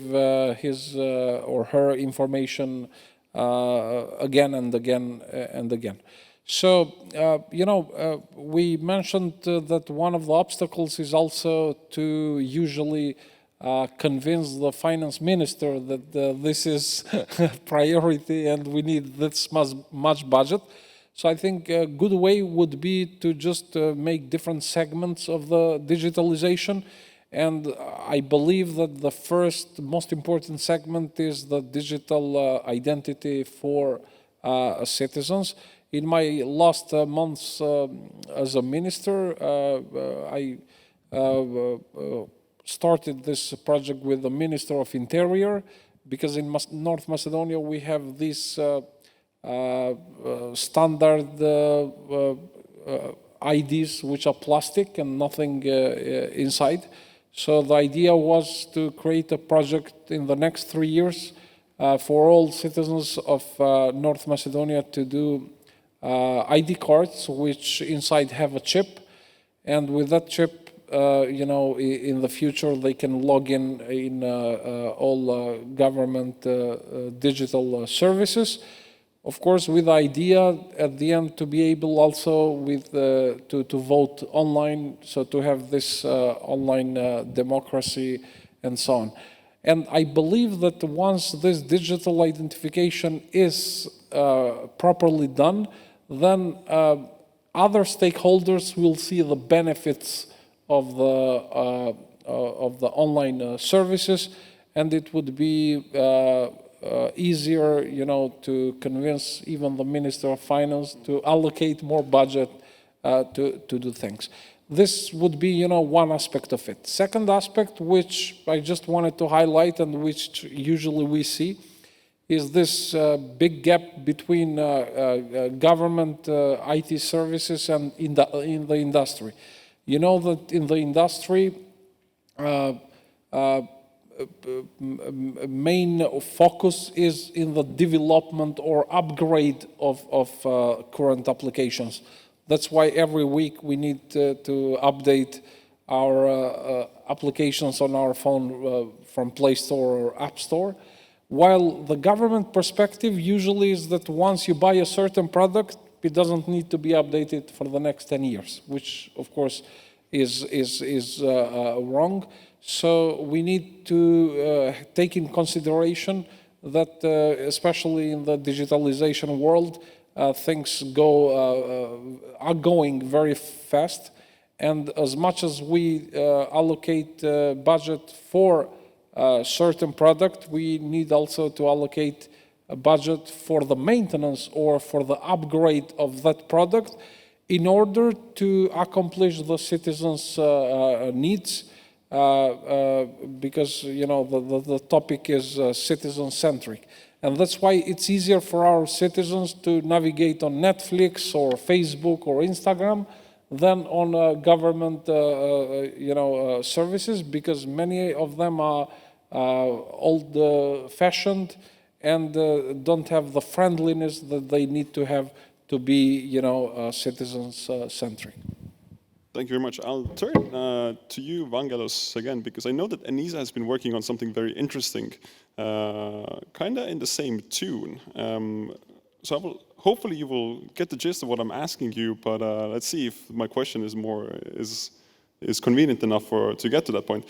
his or her information again and again and again. So, we mentioned that one of the obstacles is also to usually convince the finance minister that this is priority and we need this much budget. So I think a good way would be to just make different segments of the digitalization. And I believe that the first most important segment is the digital identity for citizens. In my last months as a minister, I started this project with the Minister of Interior, because in North Macedonia we have this standard IDs which are plastic and nothing inside. So the idea was to create a project in the next 3 years for all citizens of North Macedonia to do ID cards which inside have a chip, and with that chip, in the future they can log in all government digital services. Of course, with the idea at the end to be able also with to vote online, so to have this online democracy and so on. And I believe that once this digital identification is properly done, then other stakeholders will see the benefits of the online services, and it would be easier, to convince even the Minister of Finance to allocate more budget to do things. This would be, one aspect of it. Second aspect, which I just wanted to highlight and which usually we see, is this big gap between government IT services and in the industry. You know that in the industry, main focus is in the development or upgrade of current applications. That's why every week we need to update our applications on our phone from Play Store or App Store. While the government perspective usually is that once you buy a certain product, it doesn't need to be updated for the next 10 years, which of course is wrong. So we need to take in consideration that, especially in the digitalization world, things are going very fast. And as much as we allocate budget for a certain product, we need also to allocate a budget for the maintenance or for the upgrade of that product in order to accomplish the citizens' needs. Because the topic is citizen-centric, and that's why it's easier for our citizens to navigate on Netflix or Facebook or Instagram than on government services, because many of them are old-fashioned and don't have the friendliness that they need to have to be citizens-centric. Thank you very much. I'll turn to you, Vangelis, again, because I know that ENISA has been working on something very interesting, kind of in the same tune. So hopefully you will get the gist of what I'm asking you, but let's see if my question is convenient enough to get to that point.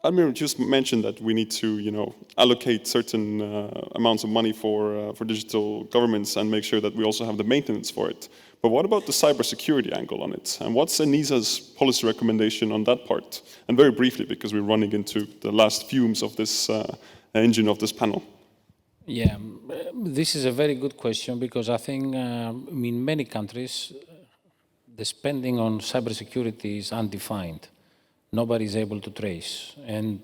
Admirim just mentioned that we need to, allocate certain amounts of money for digital governments and make sure that we also have the maintenance for it. But what about the cybersecurity angle on it? And what's ENISA's policy recommendation on that part? And very briefly, because we're running into the last fumes of this engine of this panel. Yeah, this is a very good question, because I think in many countries, the spending on cybersecurity is undefined. Nobody is able to trace. And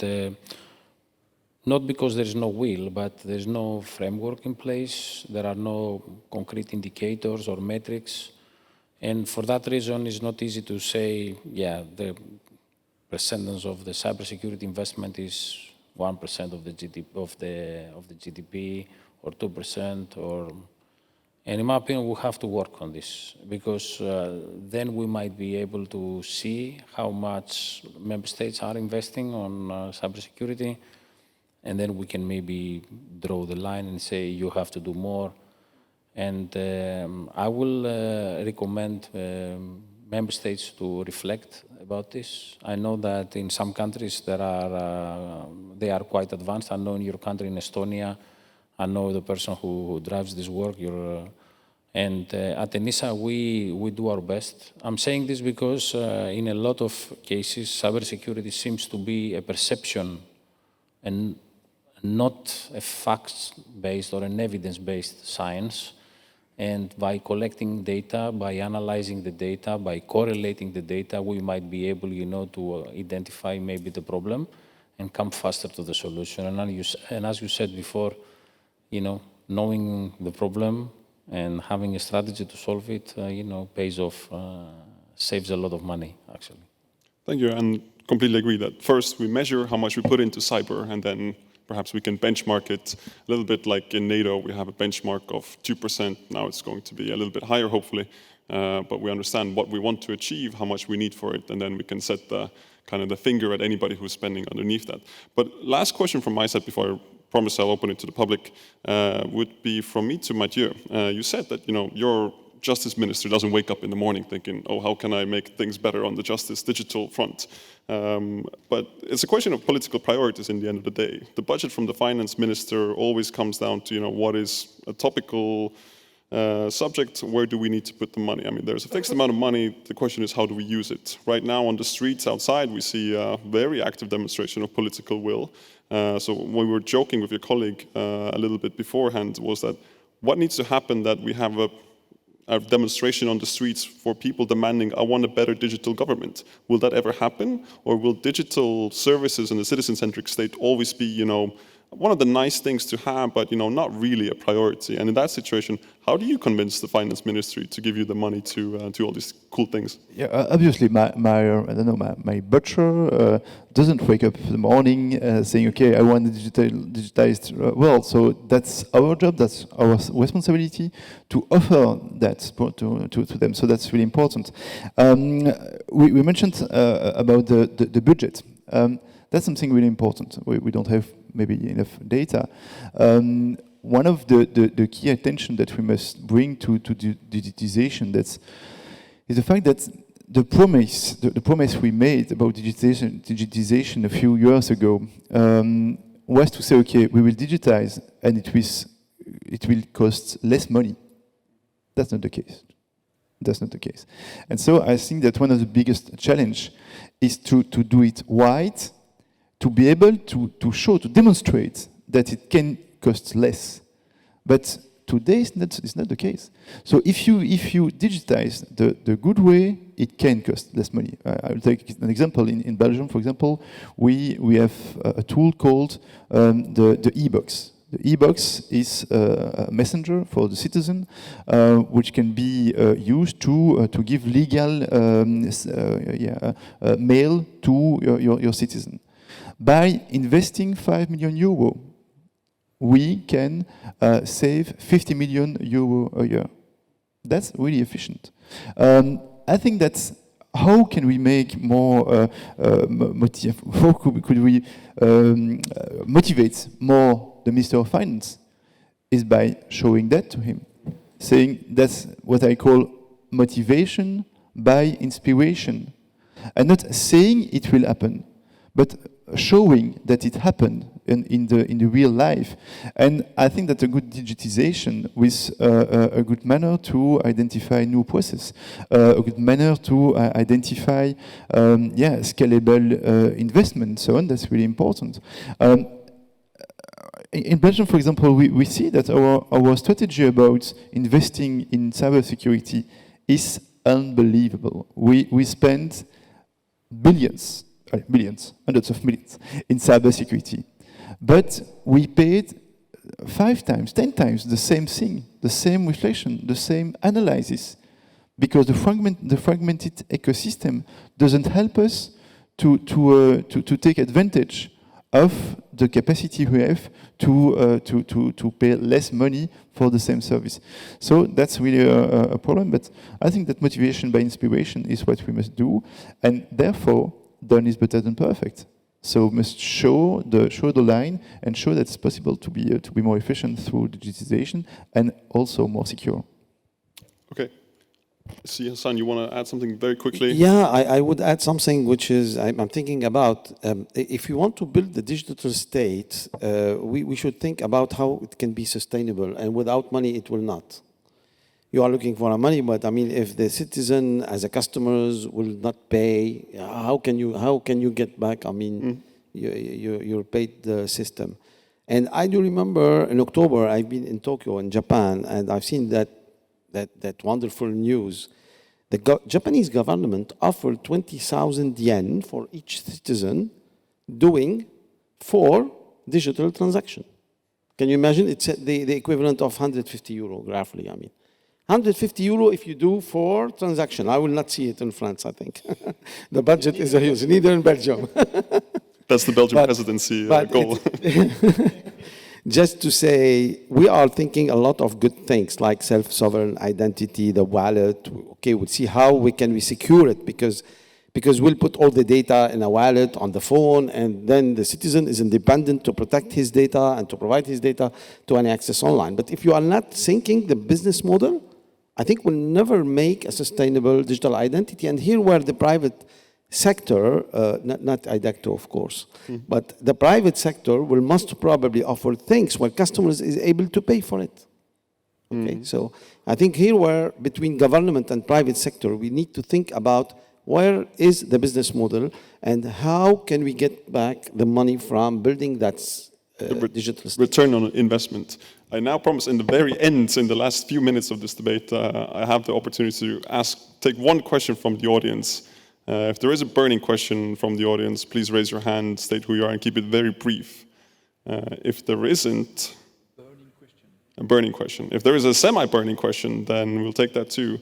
not because there is no will, but there's no framework in place. There are no concrete indicators or metrics. And for that reason, it's not easy to say, yeah, the percentage of the cybersecurity investment is 1% of the GDP or 2% or. And in my opinion, we have to work on this because then we might be able to see how much member states are investing on cybersecurity, and then we can maybe draw the line and say you have to do more. And I will recommend member states to reflect about this. I know that in some countries they are quite advanced. I know in your country, in Estonia, I know the person who drives this work. And at ENISA, we do our best. I'm saying this because in a lot of cases, cybersecurity seems to be a perception and not a facts-based or an evidence-based science. And by collecting data, by analyzing the data, by correlating the data, we might be able, to identify maybe the problem and come faster to the solution. And as you said before, knowing the problem and having a strategy to solve it, pays off, saves a lot of money, actually. Thank you, and completely agree that first we measure how much we put into cyber, and then perhaps we can benchmark it a little bit like in NATO. We have a benchmark of 2%. Now it's going to be a little bit higher, hopefully. But we understand what we want to achieve, how much we need for it, and then we can set the kind of the finger at anybody who's spending underneath that. But last question from my side before I promise I'll open it to the public would be from me to Mathieu. You said that your justice minister doesn't wake up in the morning thinking, oh, how can I make things better on the justice digital front? But it's a question of political priorities in the end of the day. The budget from the finance minister always comes down to what is a topical subject, where do we need to put the money? I mean, there's a fixed amount of money. The question is, how do we use it? Right now on the streets outside, we see a very active demonstration of political will. So when we were joking with your colleague a little bit beforehand was that what needs to happen that we have a demonstration on the streets for people demanding, I want a better digital government. Will that ever happen? Or will digital services in a citizen-centric state always be, one of the nice things to have, but not really a priority? And in that situation, how do you convince the finance ministry to give you the money to all these cool things? Yeah, obviously, my butcher doesn't wake up in the morning saying, "Okay, I want a digitized world." So that's our job. That's our responsibility to offer that to them. So that's really important. We mentioned about the budget. That's something really important. We don't have maybe enough data. One of the key attention that we must bring to digitization is the fact that the promise we made about digitization a few years ago was to say, okay, we will digitize and it will cost less money. That's not the case. That's not the case. And so I think that one of the biggest challenge is to do it right, to be able to show, to demonstrate that it can cost less. But today it's not the case. So if you digitize the good way, it can cost less money. I will take an example. In Belgium, for example, we have a tool called the e-box. The e-box is a messenger for the citizen, which can be used to give legal mail to your citizen. By investing 5 million euro, we can save 50 million euro a year. That's really efficient. I think that's how can we make more how could we motivate more the Minister of Finance is by showing that to him, saying that's what I call motivation by inspiration, and not saying it will happen, but showing that it happened in the real life. And I think that a good digitization with a good manner to identify new process, a good manner to identify scalable investment, so on, that's really important. In Belgium, for example, we see that our strategy about investing in cybersecurity is unbelievable. We spend billions, hundreds of millions in cybersecurity. But we paid 5 times, 10 times the same thing, the same reflection, the same analysis, because the fragmented ecosystem doesn't help us to take advantage of the capacity we have to pay less money for the same service. So that's really a problem, but I think that motivation by inspiration is what we must do, and therefore, done is better than perfect. So we must show the line and show that it's possible to be more efficient through digitization and also more secure. Okay. See, Hassan, you want to add something very quickly? Yeah, I would add something which is, I'm thinking about, if you want to build the digital state, we should think about how it can be sustainable, and without money it will not. You are looking for money, but I mean, if the citizen as a customers will not pay, how can you get back? I mean, you're paid the system. And I do remember in October, I've been in Tokyo in Japan, and I've seen that wonderful news. The Japanese government offered 20,000 yen for each citizen doing 4 digital transactions. Can you imagine? It's the equivalent of 150 euro, roughly, I mean. 150 euro if you do 4 transactions. I will not see it in France, I think. The budget is huge, neither in Belgium. That's the Belgian presidency goal. Just to say, we are thinking a lot of good things like self-sovereign identity, the wallet. Okay, we'll see how we can secure it, because we'll put all the data in a wallet on the phone, and then the citizen is independent to protect his data and to provide his data to any access online. But if you are not thinking the business model, I think we'll never make a sustainable digital identity. And here where the private sector, not IDAKTO, of course, but the private sector will most probably offer things where customers is able to pay for it. Okay, so I think here where between government and private sector, we need to think about where is the business model and how can we get back the money from building that digital state. Return on investment. I now promise in the very end, in the last few minutes of this debate, I have the opportunity to take one question from the audience. If there is a burning question from the audience, please raise your hand, state who you are, and keep it very brief. If there isn't a burning question, if there is a semi-burning question, then we'll take that too.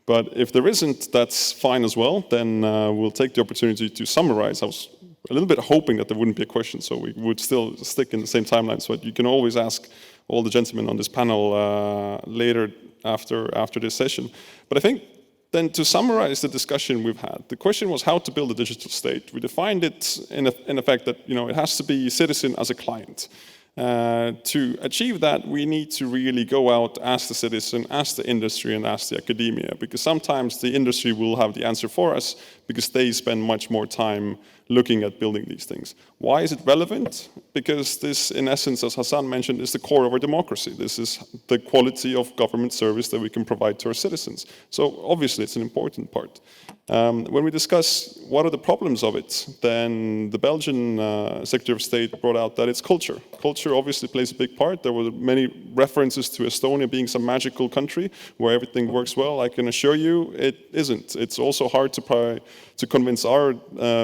But if there isn't, that's fine as well. Then we'll take the opportunity to summarize. I was a little bit hoping that there wouldn't be a question, so we would still stick in the same timeline. So you can always ask all the gentlemen on this panel later after this session. But I think then to summarize the discussion we've had, the question was how to build a digital state. We defined it in effect that it has to be citizen as a client. To achieve that, we need to really go out, ask the citizen, ask the industry, and ask the academia, because sometimes the industry will have the answer for us because they spend much more time looking at building these things. Why is it relevant? Because this, in essence, as Hassan mentioned, is the core of our democracy. This is the quality of government service that we can provide to our citizens. So obviously it's an important part. When we discuss what are the problems of it, then the Belgian Secretary of State brought out that it's culture. Culture obviously plays a big part. There were many references to Estonia being some magical country where everything works well. I can assure you it isn't. It's also hard to convince our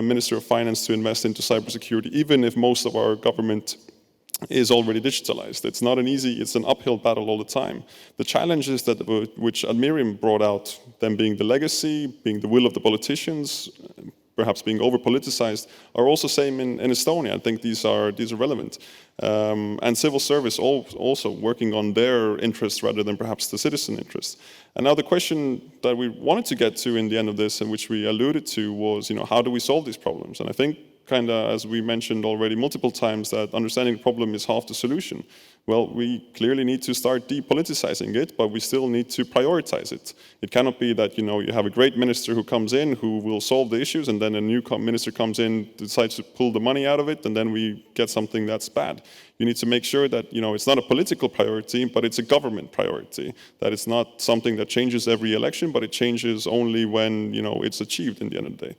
Minister of Finance to invest into cybersecurity, even if most of our government is already digitalized. It's not it's an uphill battle all the time. The challenges that which Admirim brought out, them being the legacy, being the will of the politicians, perhaps being over-politicized, are also same in Estonia. I think these are relevant. And civil service also working on their interests rather than perhaps the citizen interest. And now the question that we wanted to get to in the end of this, and which we alluded to, was how do we solve these problems? And I think kind of, as we mentioned already multiple times, that understanding the problem is half the solution. Well, we clearly need to start depoliticizing it, but we still need to prioritize it. It cannot be that, you have a great minister who comes in, who will solve the issues, and then a new minister comes in, decides to pull the money out of it, and then we get something that's bad. You need to make sure that, it's not a political priority, but it's a government priority. That it's not something that changes every election, but it changes only when, it's achieved in the end of the day.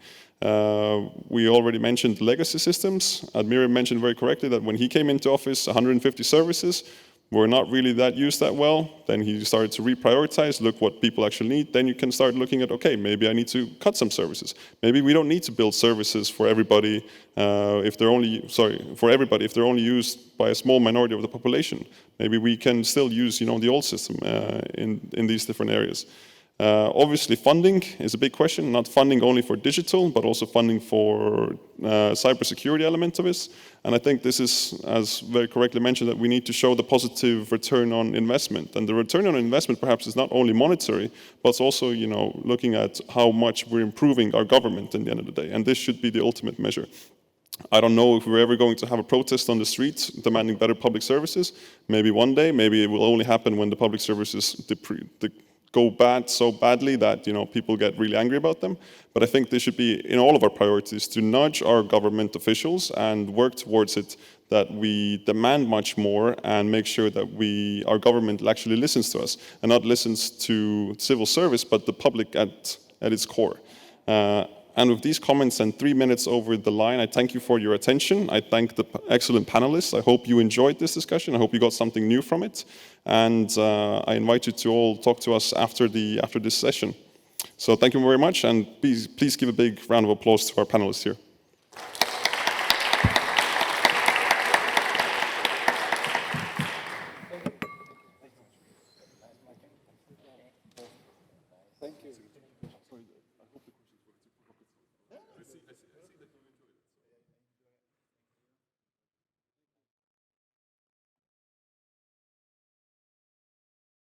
We already mentioned legacy systems. Admirim mentioned very correctly that when he came into office, 150 services, were not really that used that well. Then he started to reprioritize, look what people actually need. Then you can start looking at, okay, maybe I need to cut some services. Maybe we don't need to build services for everybody if they're only used by a small minority of the population. Maybe we can still use, the old system in these different areas. Obviously, funding is a big question, not funding only for digital, but also funding for cybersecurity element of it. And I think this is, as very correctly mentioned, that we need to show the positive return on investment. And the return on investment perhaps is not only monetary, but it's also, looking at how much we're improving our government in the end of the day. And this should be the ultimate measure. I don't know if we're ever going to have a protest on the streets demanding better public services. Maybe one day, maybe it will only happen when the public services go bad so badly that people get really angry about them. But I think this should be in all of our priorities to nudge our government officials and work towards it, that we demand much more and make sure that our government actually listens to us and not listens to civil service, but the public at its core. And with these comments and 3 minutes over the line, I thank you for your attention. I thank the excellent panelists. I hope you enjoyed this discussion. I hope you got something new from it. And I invite you to all talk to us after this session. So thank you very much, and please give a big round of applause to our panelists here. Thank you.